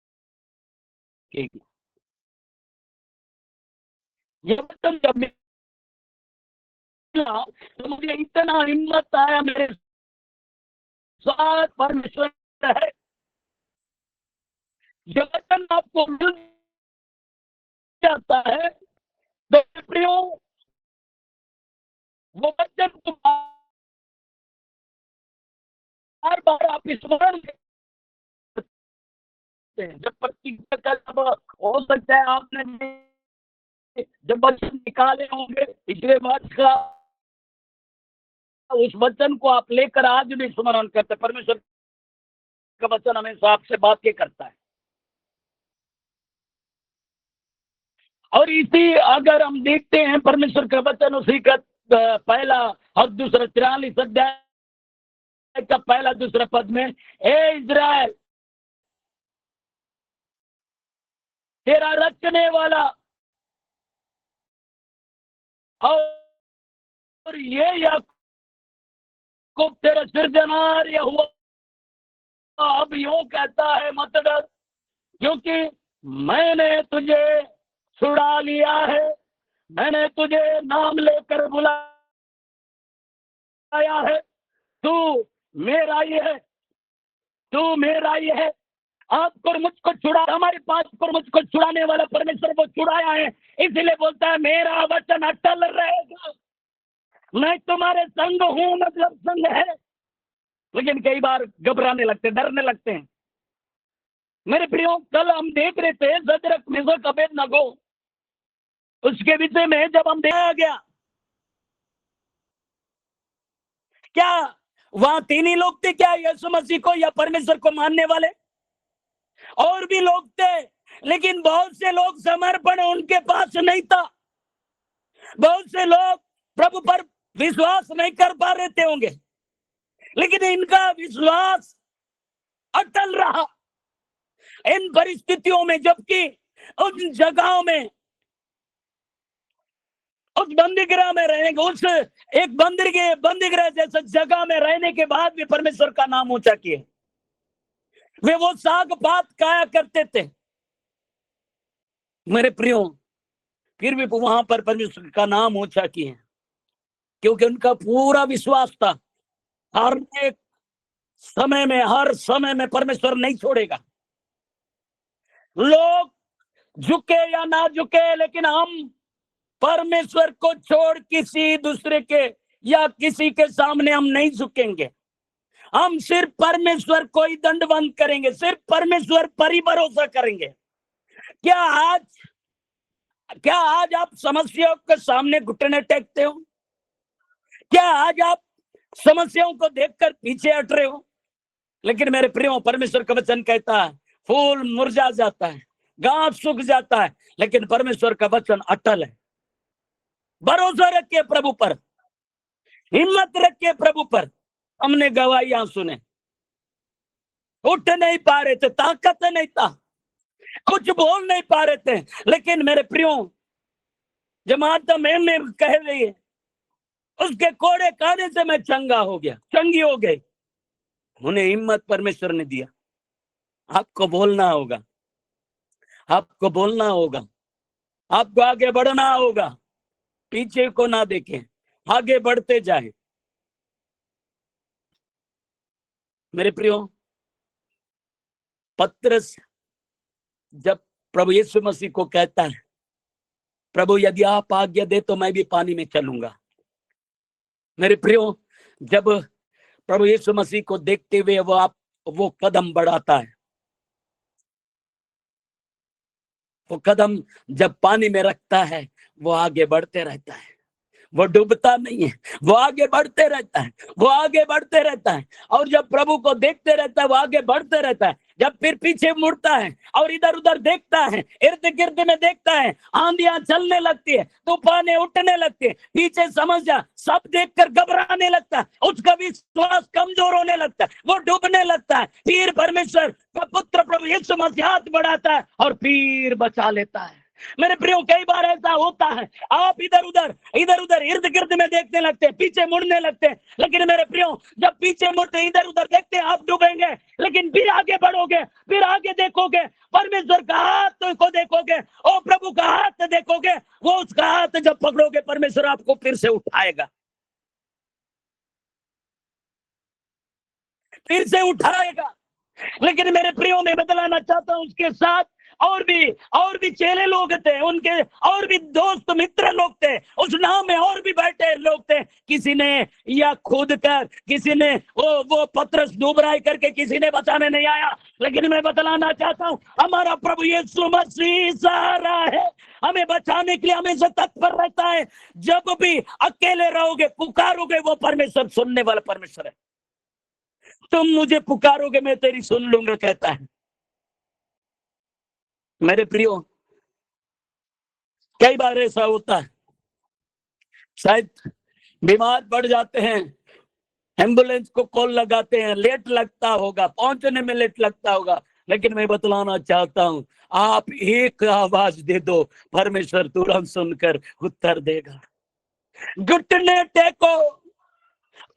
ये वचन जब मिला तो मुझे इतना हिम्मत आया, मेरे साथ परमेश्वर है। ये वचन आपको मिल जाता है तो प्रियो, वो वचन को बार बार आप स्मरण जब प्रतिज्ञा का जब हो सकता है आपने जब वचन निकाले होंगे पिछले वर्ष का, उस वचन को आप लेकर आज भी स्मरण करते। परमेश्वर का वचन हमेशा आपसे बातें करता है। और इसी अगर हम देखते हैं परमेश्वर का वचन, उसी का पहला और दूसरा 43 अध्याय का पहला दूसरा पद में, हे इज़राइल तेरा रचने वाला और ये याकूब तेरा सृजनहार यहोवा अब यूं कहता है, मत डर, क्योंकि मैंने तुझे छुड़ा लिया है, मैंने तुझे नाम लेकर बुलाया है, तू मेरा ही है, तू मेरा ही है। आपको और मुझको छुड़ा, हमारे पास पर मुझको छुड़ाने वाला परमेश्वर को छुड़ाया है, इसलिए बोलता है मेरा वचन अटल रहेगा। मैं तुम्हारे संग हूं, मतलब संग है। लेकिन कई बार घबराने लगते, डरने लगते हैं। मेरे प्रियो, कल हम देख रहे थे सदरक मेशक अबेदनगो, उसके विषय में जब हम देखा गया, क्या वहां तीन ही लोग थे क्या यीशु मसीह को या परमेश्वर को मानने वाले? और भी लोग थे, लेकिन बहुत से लोग समर्पण उनके पास नहीं था। बहुत से लोग प्रभु पर विश्वास नहीं कर पा रहे थे होंगे, लेकिन इनका विश्वास अटल रहा इन परिस्थितियों में। जबकि उन जगहों में, उस बंदीगृह में रहेंगे, उस एक बंदीगृह जैसे जगह में रहने के बाद भी परमेश्वर का नाम ऊंचा किए। वे वो साग पात खाया करते थे मेरे प्रियो, फिर भी वहां पर परमेश्वर का नाम ऊंचा किए, क्योंकि उनका पूरा विश्वास था हर एक समय में, हर समय में परमेश्वर नहीं छोड़ेगा। लोग झुके या ना झुके, लेकिन हम परमेश्वर को छोड़ किसी दूसरे के या किसी के सामने हम नहीं झुकेंगे। हम सिर्फ परमेश्वर को ही दंडवंत करेंगे, सिर्फ परमेश्वर पर ही भरोसा करेंगे। क्या आज आप समस्याओं के सामने घुटने टेकते हो? क्या आज आप समस्याओं को देखकर पीछे हट रहे हो? लेकिन मेरे प्रियो, परमेश्वर का वचन कहता है फूल मुरझा जाता है, घास सूख जाता है, लेकिन परमेश्वर का वचन अटल है। भरोसा रखिए प्रभु पर, हिम्मत रखिए प्रभु पर। हमने गवाहियां सुने, उठ नहीं पा रहे थे, ताकत नहीं था, कुछ बोल नहीं पा रहे थे, लेकिन मेरे प्रियो, जमात में कह रही है उसके कोड़े खाने से मैं चंगा हो गया, चंगी हो गई। उन्हें हिम्मत परमेश्वर ने दिया। आपको बोलना होगा, आपको बोलना होगा, आपको आगे बढ़ना होगा, पीछे को ना देखें, आगे बढ़ते जाए। मेरे प्रियो, पतरस जब प्रभु यीशु मसीह को कहता है प्रभु यदि आप आज्ञा दे तो मैं भी पानी में चलूंगा। मेरे प्रियो, जब प्रभु यीशु मसीह को देखते हुए वो कदम बढ़ाता है, वो कदम जब पानी में रखता है, वो आगे बढ़ते रहता है, वो डूबता नहीं है, वो आगे बढ़ते रहता है, वो आगे बढ़ते रहता है। और जब प्रभु को देखते रहता है, वो आगे बढ़ते रहता है। जब फिर पीछे मुड़ता है और इधर उधर देखता है, इर्द गिर्द में देखता है, आंधियां चलने लगती है, तूफानें उठने लगती है, पीछे समझ जा सब देखकर घबराने लगता है, उसका विश्वास कमजोर होने लगता है, वो डूबने लगता है। फिर परमेश्वर का पुत्र प्रभु यीशु मसीह हाथ बढ़ाता है और फिर बचा लेता है। मेरे प्रियो, कई बार ऐसा होता है, आप इधर उधर इर्द गिर्द में देखने लगते हैं, पीछे मुड़ने लगते हैं, लेकिन मेरे प्रियो, जब पीछे मुड़ते इधर उधर देखते हैं, आप डूबेंगे, लेकिन फिर आगे बढ़ोगे, फिर आगे देखोगे, परमेश्वर का हाथ को देखोगे, और प्रभु का हाथ देखोगे। वो उसका हाथ जब पकड़ोगे, परमेश्वर आपको फिर से उठाएगा, फिर से उठाएगा। लेकिन मेरे प्रियो, मैं बदलाना चाहता हूं, उसके साथ और भी चेले लोग थे, उनके और भी दोस्त मित्र लोग थे, उस नाव में और भी बैठे लोग थे। किसी ने या खुद कर, किसी ने वो पतरस डूब रहा करके किसी ने बचाने नहीं आया। लेकिन मैं बतलाना चाहता हूं, हमारा प्रभु यीशु मसीह सहारा है, हमें बचाने के लिए हमेशा तत्पर रहता है। जब भी अकेले रहोगे, पुकारोगे, वो परमेश्वर सुनने वाला परमेश्वर है। तुम मुझे पुकारोगे, मैं तेरी सुन लूंगा, कहता है। मेरे प्रियो, कई बार ऐसा होता है, शायद बीमार पड़ जाते हैं, एम्बुलेंस को कॉल लगाते हैं, लेट लगता होगा, पहुंचने में लेट लगता होगा, लेकिन मैं बतलाना चाहता हूं, आप एक आवाज दे दो, परमेश्वर तुरंत सुनकर उत्तर देगा। घुटने टेको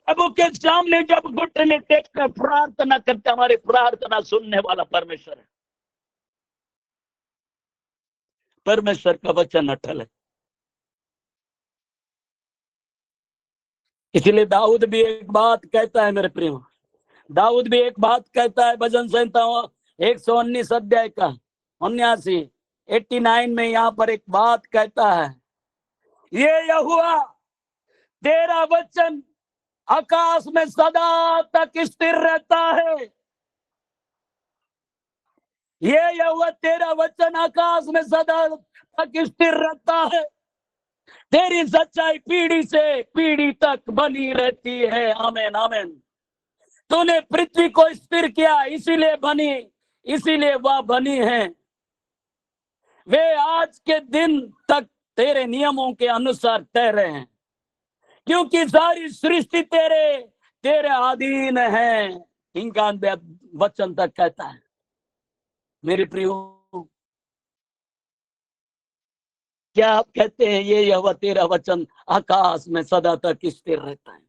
प्रभु के सामने, जब घुटने टेक कर प्रार्थना करते, हमारी प्रार्थना सुनने वाला परमेश्वर है। परमेश्वर का वचन अटल है। इसलिए दाऊद भी एक बात कहता है मेरे प्रियो, दाऊद भी एक बात कहता है भजन संहिता 119 अध्याय का 89 में यहाँ पर एक बात कहता है, ये यहोवा तेरा वचन आकाश में सदा तक स्थिर रहता है। ये यहोवा तेरा वचन आकाश में सदा तक स्थिर रहता है। तेरी सच्चाई पीढ़ी से पीढ़ी तक बनी रहती है। आमीन आमीन। तूने पृथ्वी को स्थिर किया, इसीलिए वह बनी है। वे आज के दिन तक तेरे नियमों के अनुसार ठहरे हैं, क्योंकि सारी सृष्टि तेरे अधीन है। इनका वचन तक कहता है मेरे प्रियो, क्या आप कहते हैं ये यहोवा तेरा वचन आकाश में सदा तक स्थिर रहता है?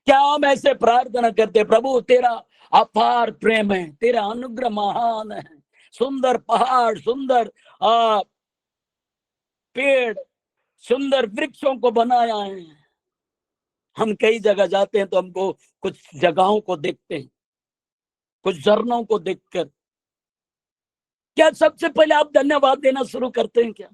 क्या हम ऐसे प्रार्थना करते, प्रभु तेरा अपार प्रेम है, तेरा अनुग्रह महान है, सुंदर पहाड़, सुंदर पेड़, सुंदर वृक्षों को बनाया है। हम कई जगह जाते हैं तो हमको कुछ जगहों को देखते हैं, कुछ झरनों को देखकर क्या सबसे पहले आप धन्यवाद देना शुरू करते हैं? क्या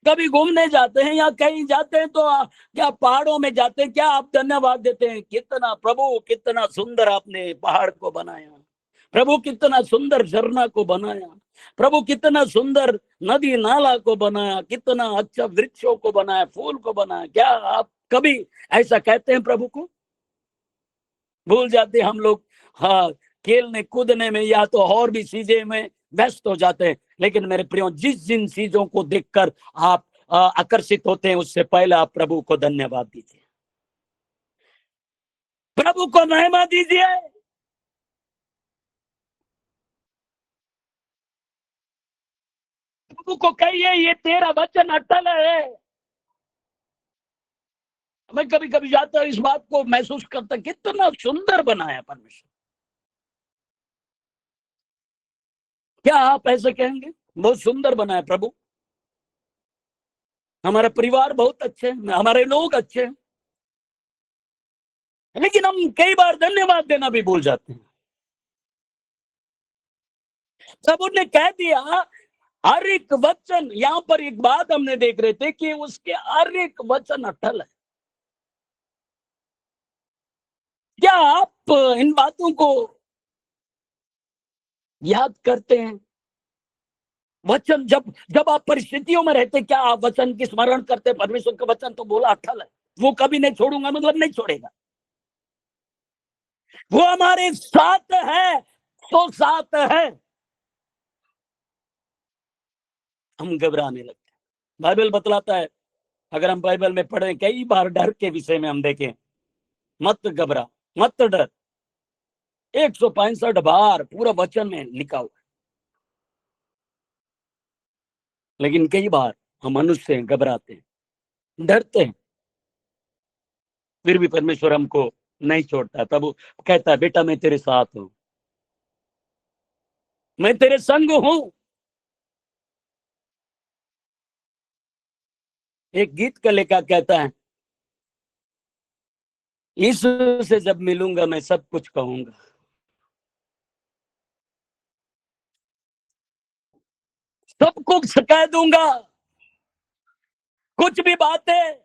कभी घूमने जाते हैं या कहीं जाते हैं तो क्या पहाड़ों में जाते हैं, क्या आप धन्यवाद देते हैं? कितना प्रभु, कितना सुंदर आपने पहाड़ को बनाया, प्रभु कितना सुंदर झरना को बनाया, प्रभु कितना सुंदर नदी नाला को बनाया, कितना अच्छा वृक्षों को बनाया, फूल को बनाया। क्या आप कभी ऐसा कहते हैं प्रभु को? भूल जाते हम लोग, हाँ, खेलने कूदने में या तो और भी चीजें में व्यस्त हो जाते हैं। लेकिन मेरे प्रियो, जिन चीजों को देखकर आप आकर्षित होते हैं, उससे पहले आप प्रभु को धन्यवाद दीजिए, प्रभु को महिमा दीजिए। प्रभु को कहिए ये तेरा वचन अटल है। मैं कभी कभी जाता हूं, इस बात को महसूस करता, कितना सुंदर बनाया परमेश्वर। क्या आप ऐसे कहेंगे? बहुत सुंदर बनाया प्रभु, हमारा परिवार बहुत अच्छे हैं, हमारे लोग अच्छे हैं। लेकिन हम कई बार धन्यवाद देना भी भूल जाते हैं। प्रभु ने कह दिया हर एक वचन, यहां पर एक बात हमने देख रहे थे कि उसके हर एक वचन अटल है। क्या आप इन बातों को याद करते हैं? वचन जब आप परिस्थितियों में रहते, क्या आप वचन की स्मरण करते? परमेश्वर का वचन तो बोला अटल है, वो कभी नहीं छोड़ूंगा, मतलब नहीं छोड़ेगा, वो हमारे साथ है तो साथ है। हम घबराने लगते हैं। बाइबल बतलाता है, अगर हम बाइबल में पढ़े, कई बार डर के विषय में हम देखें, मत घबरा, मत डर, 165 बार पूरा वचन में लिखा हुआ। लेकिन कई बार हम मनुष्य घबराते हैं, डरते हैं, फिर भी परमेश्वर हमको नहीं छोड़ता। तब वो कहता है, बेटा मैं तेरे साथ हूं, मैं तेरे संग हूं। एक गीत का लेखक कहता है, यीशु से जब मिलूंगा मैं सब कुछ कहूंगा, सब कुछ कह दूंगा, कुछ भी बातें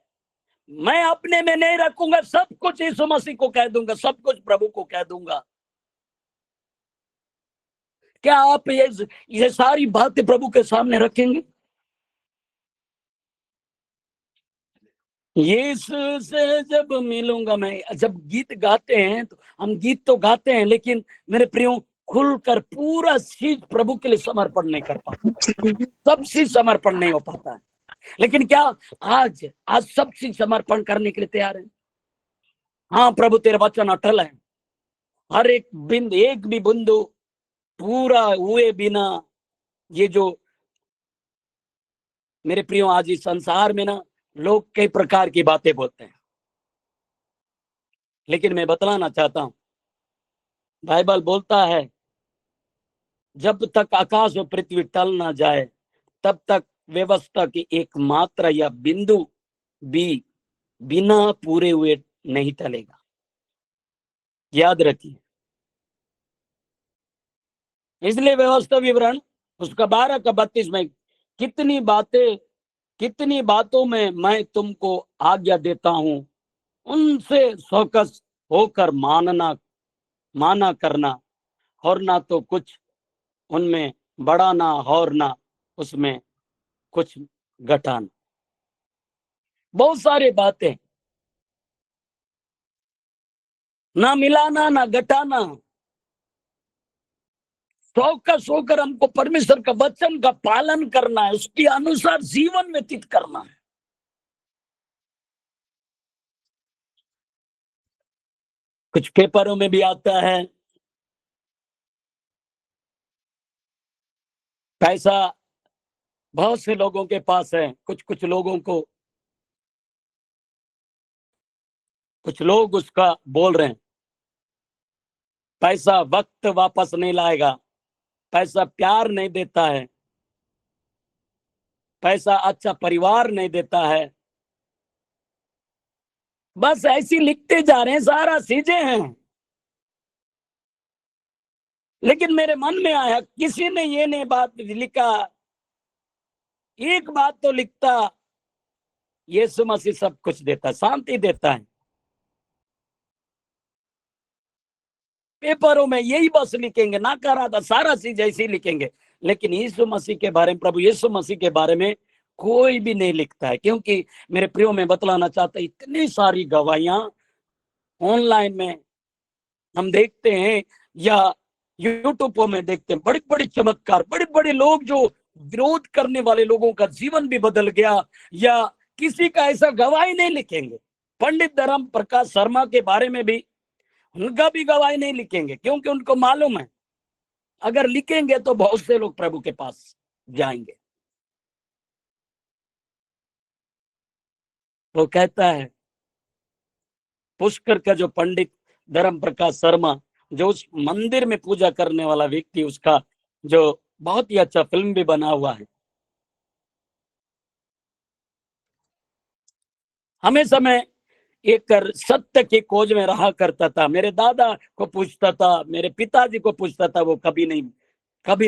मैं अपने में नहीं रखूंगा, सब कुछ यीशु मसीह को कह दूंगा, सब कुछ प्रभु को कह दूंगा। क्या आप ये सारी बातें प्रभु के सामने रखेंगे? यीशु से जब मिलूंगा मैं, जब गीत गाते हैं तो हम गीत तो गाते हैं, लेकिन मेरे प्रियो खुलकर पूरा चीज प्रभु के लिए समर्पण नहीं कर पाते, सब चीज समर्पण नहीं हो पाता है। लेकिन क्या आज सब चीज समर्पण करने के लिए तैयार है? हाँ प्रभु तेरा वचन अटल है, हर एक भी बिंदु पूरा हुए बिना। ये जो मेरे प्रियो, आज इस संसार में ना लोग कई प्रकार की बातें बोलते हैं, लेकिन मैं बतलाना चाहता हूं, बाइबल बोलता है जब तक आकाश और पृथ्वी टल ना जाए तब तक व्यवस्था की एक मात्रा या बिंदु भी बिना पूरे हुए नहीं टलेगा। याद रखिए। इसलिए व्यवस्था विवरण उसका 12 का 32 में कितनी बातों में मैं तुमको आज्ञा देता हूं, उनसे सौकस होकर माना करना, और ना तो कुछ उनमें बढ़ाना और ना उसमें कुछ घटाना। बहुत सारी बातें, ना मिलाना ना घटाना, चौकस होकर हमको परमेश्वर का वचन का पालन करना है, उसके अनुसार जीवन व्यतीत करना है। कुछ पेपरों में भी आता है, पैसा बहुत से लोगों के पास है, कुछ लोगों को, कुछ लोग उसका बोल रहे हैं, पैसा वक्त वापस नहीं लाएगा, पैसा प्यार नहीं देता है, पैसा अच्छा परिवार नहीं देता है। बस ऐसी लिखते जा रहे हैं, सारा चीजें हैं। लेकिन मेरे मन में आया, किसी ने ये नहीं बात लिखा, एक बात तो लिखता, यीशु मसीह सब कुछ देता है, शांति देता है। पेपरों में यही बस लिखेंगे, ना करा था, सारा चीज ऐसे ही लिखेंगे, लेकिन यीशु मसीह के बारे में, प्रभु यीशु मसीह के बारे में कोई भी नहीं लिखता है। क्योंकि मेरे प्रियो में बतलाना चाहता, इतनी सारी गवाहियां ऑनलाइन में हम देखते हैं या यूट्यूब में देखते हैं, बड़े बड़े चमत्कार, बड़े बड़े लोग जो विरोध करने वाले लोगों का जीवन भी बदल गया, या किसी का ऐसा गवाही नहीं लिखेंगे। पंडित धर्म प्रकाश शर्मा के बारे में भी उनका भी गवाही नहीं लिखेंगे, क्योंकि उनको मालूम है अगर लिखेंगे तो बहुत से लोग प्रभु के पास जाएंगे। वो कहता है, पुष्कर का जो पंडित धर्म प्रकाश शर्मा, जो उस मंदिर में पूजा करने वाला व्यक्ति, उसका जो बहुत ही अच्छा फिल्म भी बना हुआ है। हमेशा मैं एक सत्य की खोज में रहा करता था। मेरे दादा को पूछता था, मेरे पिताजी को पूछता था, वो कभी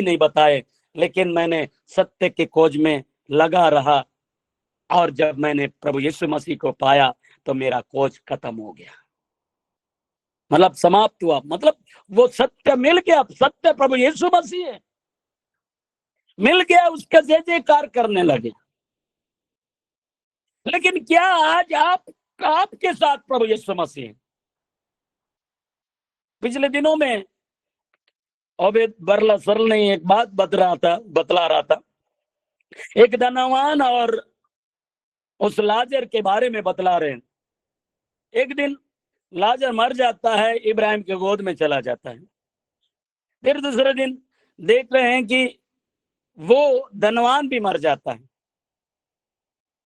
नहीं बताए, लेकिन मैंने सत्य की खोज में लगा रहा, और जब मैंने प्रभु यीशु मसीह को पाया तो मेरा खोज खत्म हो गया, मतलब समाप्त हुआ। मतलब वो सत्य मिल गया, सत्य प्रभु यीशु मसीह है, मिल गया, उसका जय जयकार करने लगे। लेकिन क्या आज आपके साथ प्रभु यीशु मसीह? पिछले दिनों में ओबेद बरला सरल ने एक बात बतला रहा था, एक धनवान और उस लाजर के बारे में बतला रहे हैं। एक दिन लाजर मर जाता है, इब्राहिम के गोद में चला जाता है। फिर दूसरे दिन देख रहे हैं कि वो धनवान भी मर जाता है,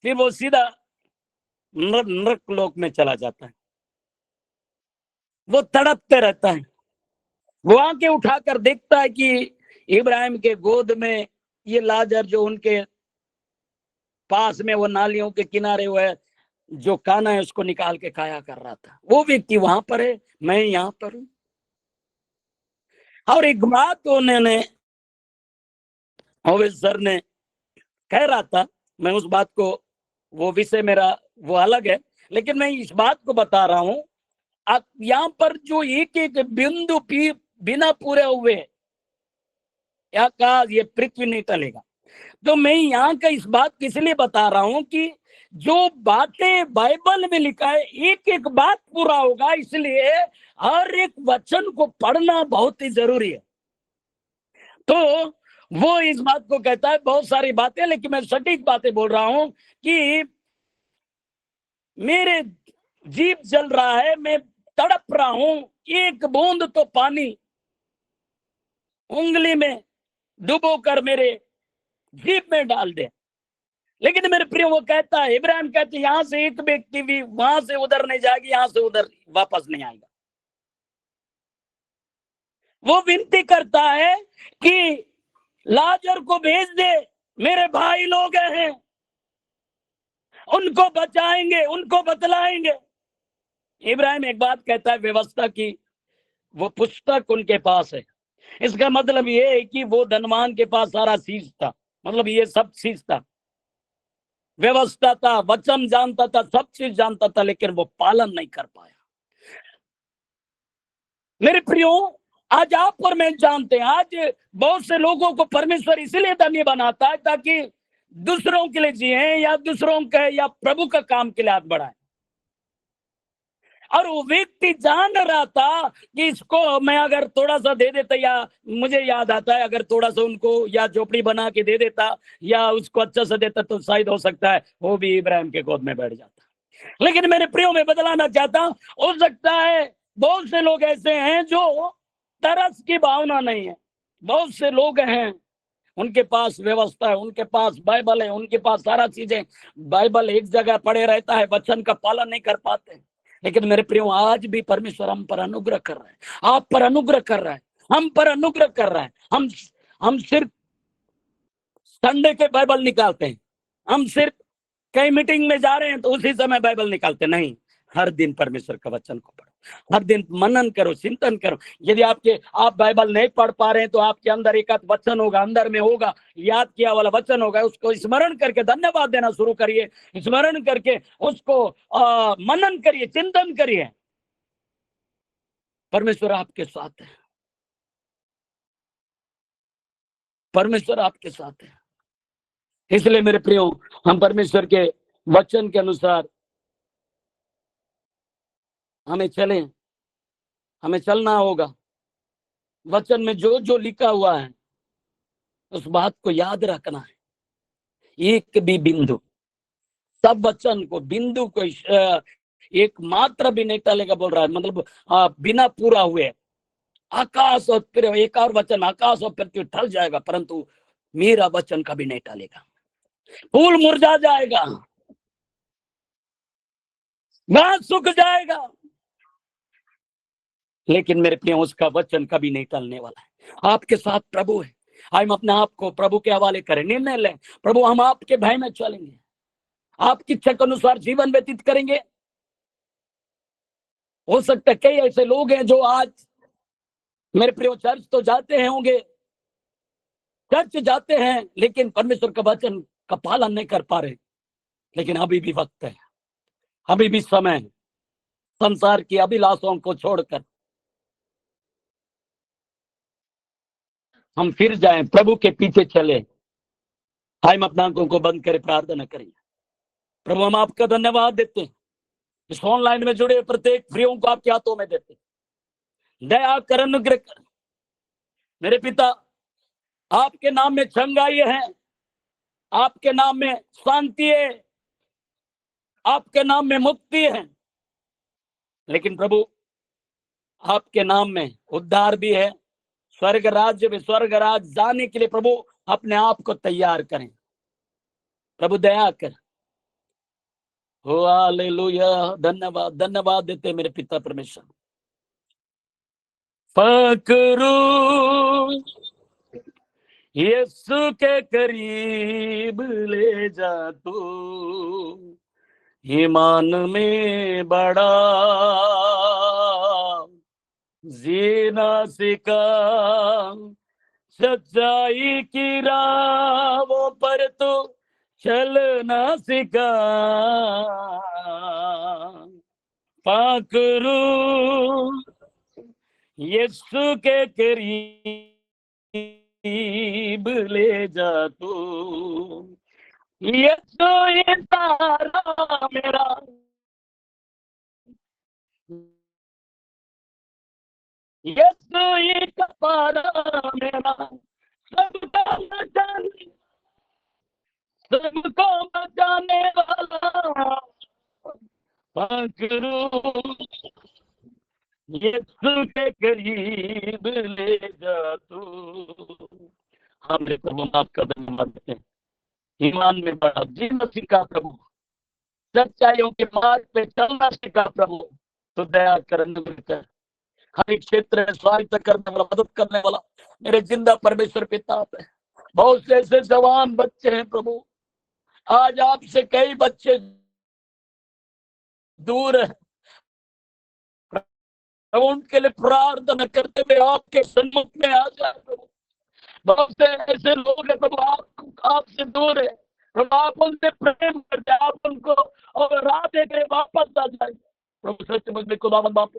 फिर वो सीधा नरक लोक में चला जाता है। वो तड़पते रहता है, वो आके उठाकर देखता है कि इब्राहिम के गोद में ये लाजर, जो उनके पास में वो नालियों के किनारे हुए जो खाना है उसको निकाल के खाया कर रहा था, वो व्यक्ति वहां पर है, मैं यहाँ पर हूं। और एक बात उन्होंने सर ने कह रहा था, मैं उस बात को, वो विषय मेरा वो अलग है, लेकिन मैं इस बात को बता रहा हूं, आप यहाँ पर जो एक एक बिंदु बिना पूरे हुए या कहा ये पृथ्वी नहीं टलेगा। तो मैं यहाँ का इस बात किस लिए बता रहा हूं कि जो बातें बाइबल में लिखा है, एक एक बात पूरा होगा, इसलिए हर एक वचन को पढ़ना बहुत ही जरूरी है। तो वो इस बात को कहता है, बहुत सारी बातें, लेकिन मैं सटीक बातें बोल रहा हूं कि मेरे जीभ जल रहा है, मैं तड़प रहा हूं, एक बूंद तो पानी उंगली में डुबो कर मेरे जीभ में डाल दे। लेकिन मेरे प्रिय वो कहता है, इब्राहिम कहते, यहां से एक व्यक्ति भी वहां से उधर नहीं जाएगी, यहां से उधर वापस नहीं आएगा। वो विनती करता है कि लाजर को भेज दे, मेरे भाई लोग हैं, उनको बचाएंगे, उनको बतलाएंगे। इब्राहिम एक बात कहता है, व्यवस्था की वो पुस्तक उनके पास है। इसका मतलब ये है कि वो धनवान के पास सारा चीज था, मतलब ये सब चीज था, व्यवस्था था, वचन जानता था, सब चीज जानता था, लेकिन वो पालन नहीं कर पाया। मेरे प्रियो, आज आप और मैं जानते हैं, आज बहुत से लोगों को परमेश्वर इसलिए धन्य बनाता है ताकि दूसरों के लिए जिए या दूसरों के या प्रभु का काम के लिए हाथ बढ़ाए। और वो व्यक्ति जान रहा था कि इसको मैं अगर थोड़ा सा दे देता, या मुझे याद आता है अगर थोड़ा सा उनको या झोपड़ी बना के दे देता या उसको अच्छा सा देता तो शायद हो सकता है वो भी इब्राहिम के गोद में बैठ जाता। लेकिन मेरे प्रियो में बदलाना चाहता हूं, हो सकता है बहुत से लोग ऐसे हैं जो तरस की भावना नहीं है। बहुत से लोग हैं, उनके पास व्यवस्था है, उनके पास बाइबल है, उनके पास सारा चीजें, बाइबल एक जगह पड़े रहता है, वचन का पालन नहीं कर पाते। लेकिन मेरे प्रियो, आज भी परमेश्वर हम पर अनुग्रह कर रहा है, आप पर अनुग्रह कर रहा है, हम पर अनुग्रह कर रहा है। हम सिर्फ संडे के बाइबल निकालते हैं, हम सिर्फ कई मीटिंग में जा रहे हैं तो उसी समय बाइबल निकालते नहीं। हर दिन परमेश्वर का वचन को पढ़ो, हर दिन मनन करो, चिंतन करो। यदि आप बाइबल नहीं पढ़ पा रहे हैं तो आपके अंदर एक वचन होगा, अंदर में होगा, याद किया वाला वचन होगा, उसको स्मरण करके धन्यवाद देना शुरू करिए, स्मरण करके उसको मनन करिए, चिंतन करिए। परमेश्वर आपके साथ है, परमेश्वर आपके साथ है। इसलिए मेरे प्रियो, हम परमेश्वर के वचन के अनुसार हमें चलें, हमें चलना होगा। वचन में जो जो लिखा हुआ है उस बात को याद रखना है। एक भी बिंदु, सब वचन को, बिंदु को एक मात्र भी नहीं टलेगा बोल रहा है, मतलब बिना पूरा हुए आकाश और पृथ्वी, एक और वचन, आकाश और पृथ्वी टल जाएगा परंतु मेरा वचन कभी नहीं टलेगा। फूल मुरझा जाएगा, घास सूख जाएगा, लेकिन मेरे प्रिय उसका वचन कभी नहीं टलने वाला है। आपके साथ प्रभु है, हम अपने आप को प्रभु के हवाले करें, निर्णय लें, प्रभु हम आपके भय में चलेंगे, आपकी इच्छा के अनुसार जीवन व्यतीत करेंगे। हो सकता है कई ऐसे लोग हैं जो आज मेरे प्रिय चर्च तो जाते हैं होंगे, चर्च जाते हैं लेकिन परमेश्वर का वचन का पालन नहीं कर पा रहे। लेकिन अभी भी वक्त है, अभी भी समय है, संसार की अभिलाषाओं को छोड़कर हम फिर जाएं, प्रभु के पीछे चले। हम अपना आंखों को बंद करें, प्रार्थना करें। प्रभु हम आपका धन्यवाद देते हैं, इस ऑनलाइन में जुड़े प्रत्येक प्रियों को आपके हाथों में देते हैं। दया कर, अनुग्रह कर मेरे पिता। आपके नाम में चंगाई है, आपके नाम में शांति है, आपके नाम में मुक्ति है, लेकिन प्रभु आपके नाम में उद्धार भी है, स्वर्ग राज्य में, स्वर्ग राज जाने के लिए प्रभु अपने आप को तैयार करें। प्रभु दया कर। हो हालेलुया, धन्यवाद, धन्यवाद देते मेरे पिता परमेश्वर। पकड़ू यीशु के करीब ले जा तू, ईमान में बड़ा जीना सिखा, सच्चाई की राहों पर तू चलना सिखा। पकड़ू यीशु के करीब ले जा तू, यीशु ये तारा मेरा, यीशु ये कपारा मेरा, सबको बचाने वाला। पकड़ू यीशु के करीब ले जा तू। हमने प्रभु आपका धन्यवाद देते हैं, ईमान में बड़ा जीना सीखा प्रभु, सच्चाइयों के मार्ग पे चलना सीखा प्रभु। तो दया कर, अनुग्रह कर, हर एक क्षेत्र में स्वायत्त करने वाला, मदद करने वाला मेरे जिंदा परमेश्वर पिता है। बहुत से ऐसे जवान बच्चे हैं प्रभु, आज आपसे कई बच्चे दूर है प्रभु, उनके लिए प्रार्थना करते हुए आपके सन्मुख में आ जाए प्रभु। बहुत से ऐसे लोग हैं प्रभु, आपसे दूर है प्रभु, आप उनसे प्रेम करते, आप उनको और राह देकर वापस आ जाए प्रभु। सच में खुदावन बाप,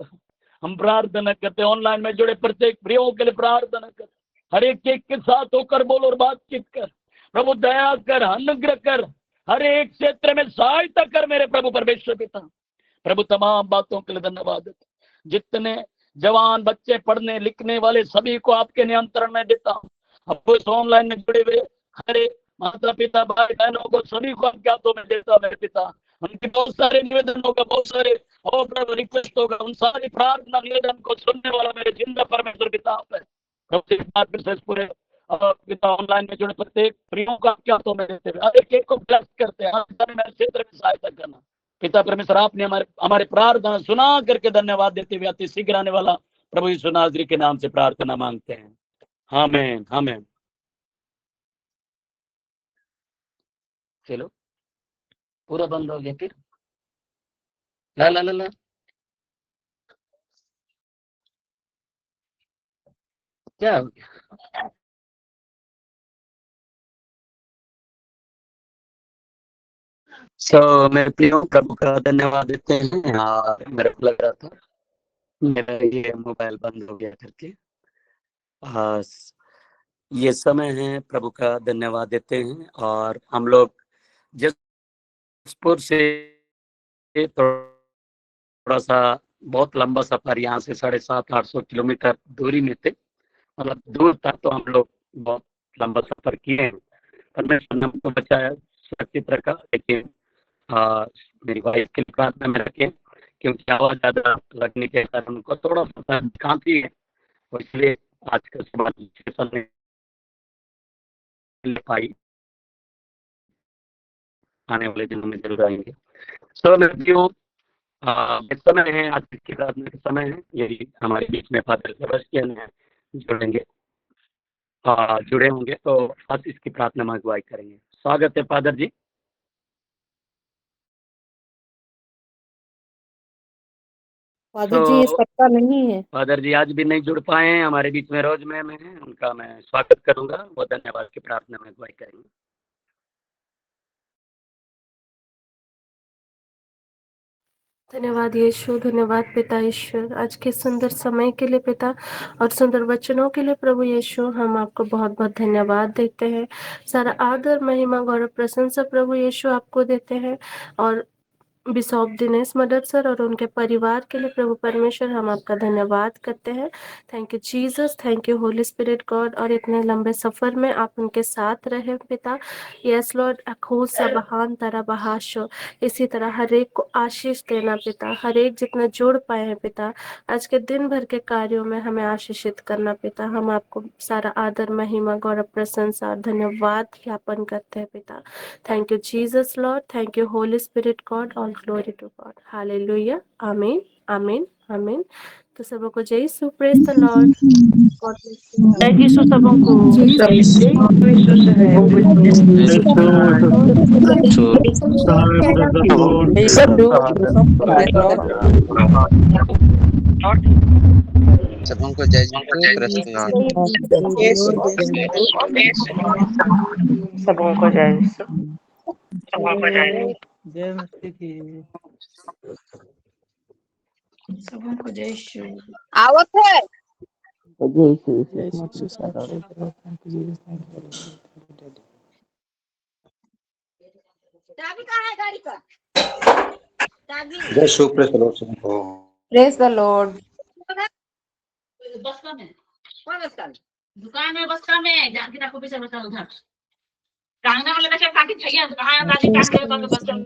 हम प्रार्थना करते हैं, ऑनलाइन में जुड़े प्रत्येक प्रियों के लिए प्रार्थना करते, हर एक के साथ होकर बोल और बातचीत कर प्रभु, दया कर, अनुग्रह कर, हर एक क्षेत्र में सहायता कर मेरे प्रभु परमेश्वर पिता। प्रभु तमाम बातों के लिए धन्यवाद। जितने जवान बच्चे, पढ़ने लिखने वाले, सभी को आपके नियंत्रण में देता हूँ। अब इस ऑनलाइन में जुड़े हुए हर एक माता पिता, भाई बहनों को, सभी को आपके हाथों में देता हूं मेरे पिता। उनके बहुत सारे निवेदन होगा, बहुत सारे प्रभु रिक्वेस्ट होगा, उन सारी प्रार्थना निवेदन को सुनने वाला मेरे जिंदा परमेश्वर पिता आप है प्रभु। पूरे पिता ऑनलाइन में जुड़े प्रत्येक प्रियों को आपके हाथों में देते हुए एक को ब्लेस करते हैं, मेरे क्षेत्र में सहायता करना पिता परमेश्वर। आपने हमारे प्रार्थना सुना करके धन्यवाद देते हुए अति शीघ्र आने वाला प्रभु यीशु नासरी के नाम से प्रार्थना मांगते हैं, आमीन आमीन। चलो पूरा बंद हो गया फिर, ला ला ला ला क्या हो गया? मेरे प्रियो प्रभु का धन्यवाद देते हैं। और मेरे को लग रहा था मेरा ये मोबाइल बंद हो गया करके। ये समय है प्रभु का धन्यवाद देते हैं। और हम लोग जसपुर से थोड़ा सा बहुत लंबा सफर, यहाँ से 750-800 किलोमीटर दूरी में थे, मतलब दूर तक तो हम लोग बहुत लंबा सफर किए हैं। परमेश्वर ने हमको बचाया, सुरक्षित रखा। लेकिन मेरी वाइफ के प्रार्थना में रखे, क्योंकि आवाज ज्यादा लगने के कारण उनको थोड़ा सा खांसी है, तो इसलिए आज का सुबह मिल पाई, आने वाले दिनों में जरूर आएंगे। इस समय है, आज की प्रार्थना के समय है, यही हमारे बीच में फादर सेबेस्टियन है जुड़ेंगे, जुड़े होंगे, तो आज इसकी प्रार्थना में अगुवाई करेंगे। स्वागत है फादर जी। फादर जी ये सबका नहीं है। फादर जी आज भी नहीं जुड़ पाए हैं, हमारे बीच में रोज में है, उनका मैं स्वागत करूंगा, वो धन्यवाद की प्रार्थना में अगुवाई करेंगे। धन्यवाद यीशु, धन्यवाद पिता ईश्वर, आज के सुंदर समय के लिए पिता और सुंदर वचनों के लिए प्रभु यीशु, हम आपको बहुत बहुत धन्यवाद देते हैं। सारा आदर, महिमा, गौरव, प्रशंसा प्रभु यीशु आपको देते हैं। और बिशॉप दिनेश मदद सर और उनके परिवार के लिए प्रभु परमेश्वर, हम आपका धन्यवाद करते हैं। Thank you Jesus, thank you Holy Spirit God. और इतने लंबे सफ़र में आप उनके साथ रहे पिता। यस लॉर्ड, अखो सबहान तरह बहाशो, इसी तरह हर एक को आशीष देना पिता, हर एक जितना जोड़ पाए हैं पिता, आज के दिन भर के कार्यों में हमें आशीषित करना पिता। हम आपको सारा आदर, महिमा, गौरव, प्रशंसा और धन्यवाद ज्ञापन करते हैं पिता। Thank you Jesus Lord, thank you Holy Spirit God, all glory to God, hallelujah, आमीन आमीन आमीन। तो सबों को जय Yeshu, praise the Lord, God bless you. जय यीशु सबों को। जय यीशु। जय यीशु से है। सबों को जय यीशु, प्रेज़ द लॉर्ड। सबों को जय यीशु। जय मसीह की। सबों को जय यीशु। आवत है। चाबी कहाँ है गाड़ी का? चाबी। जय यीशु, प्रेज़ द लॉर्ड सबों को। Praise the Lord. बस्ता में, कौन है इसका? दुकान में, बस्ता में जानकी रखो, पीछे बस्ता उधर टांगने वाले देखे काकी चाहिए, कहाँ है दादी टांग के बस्ता में।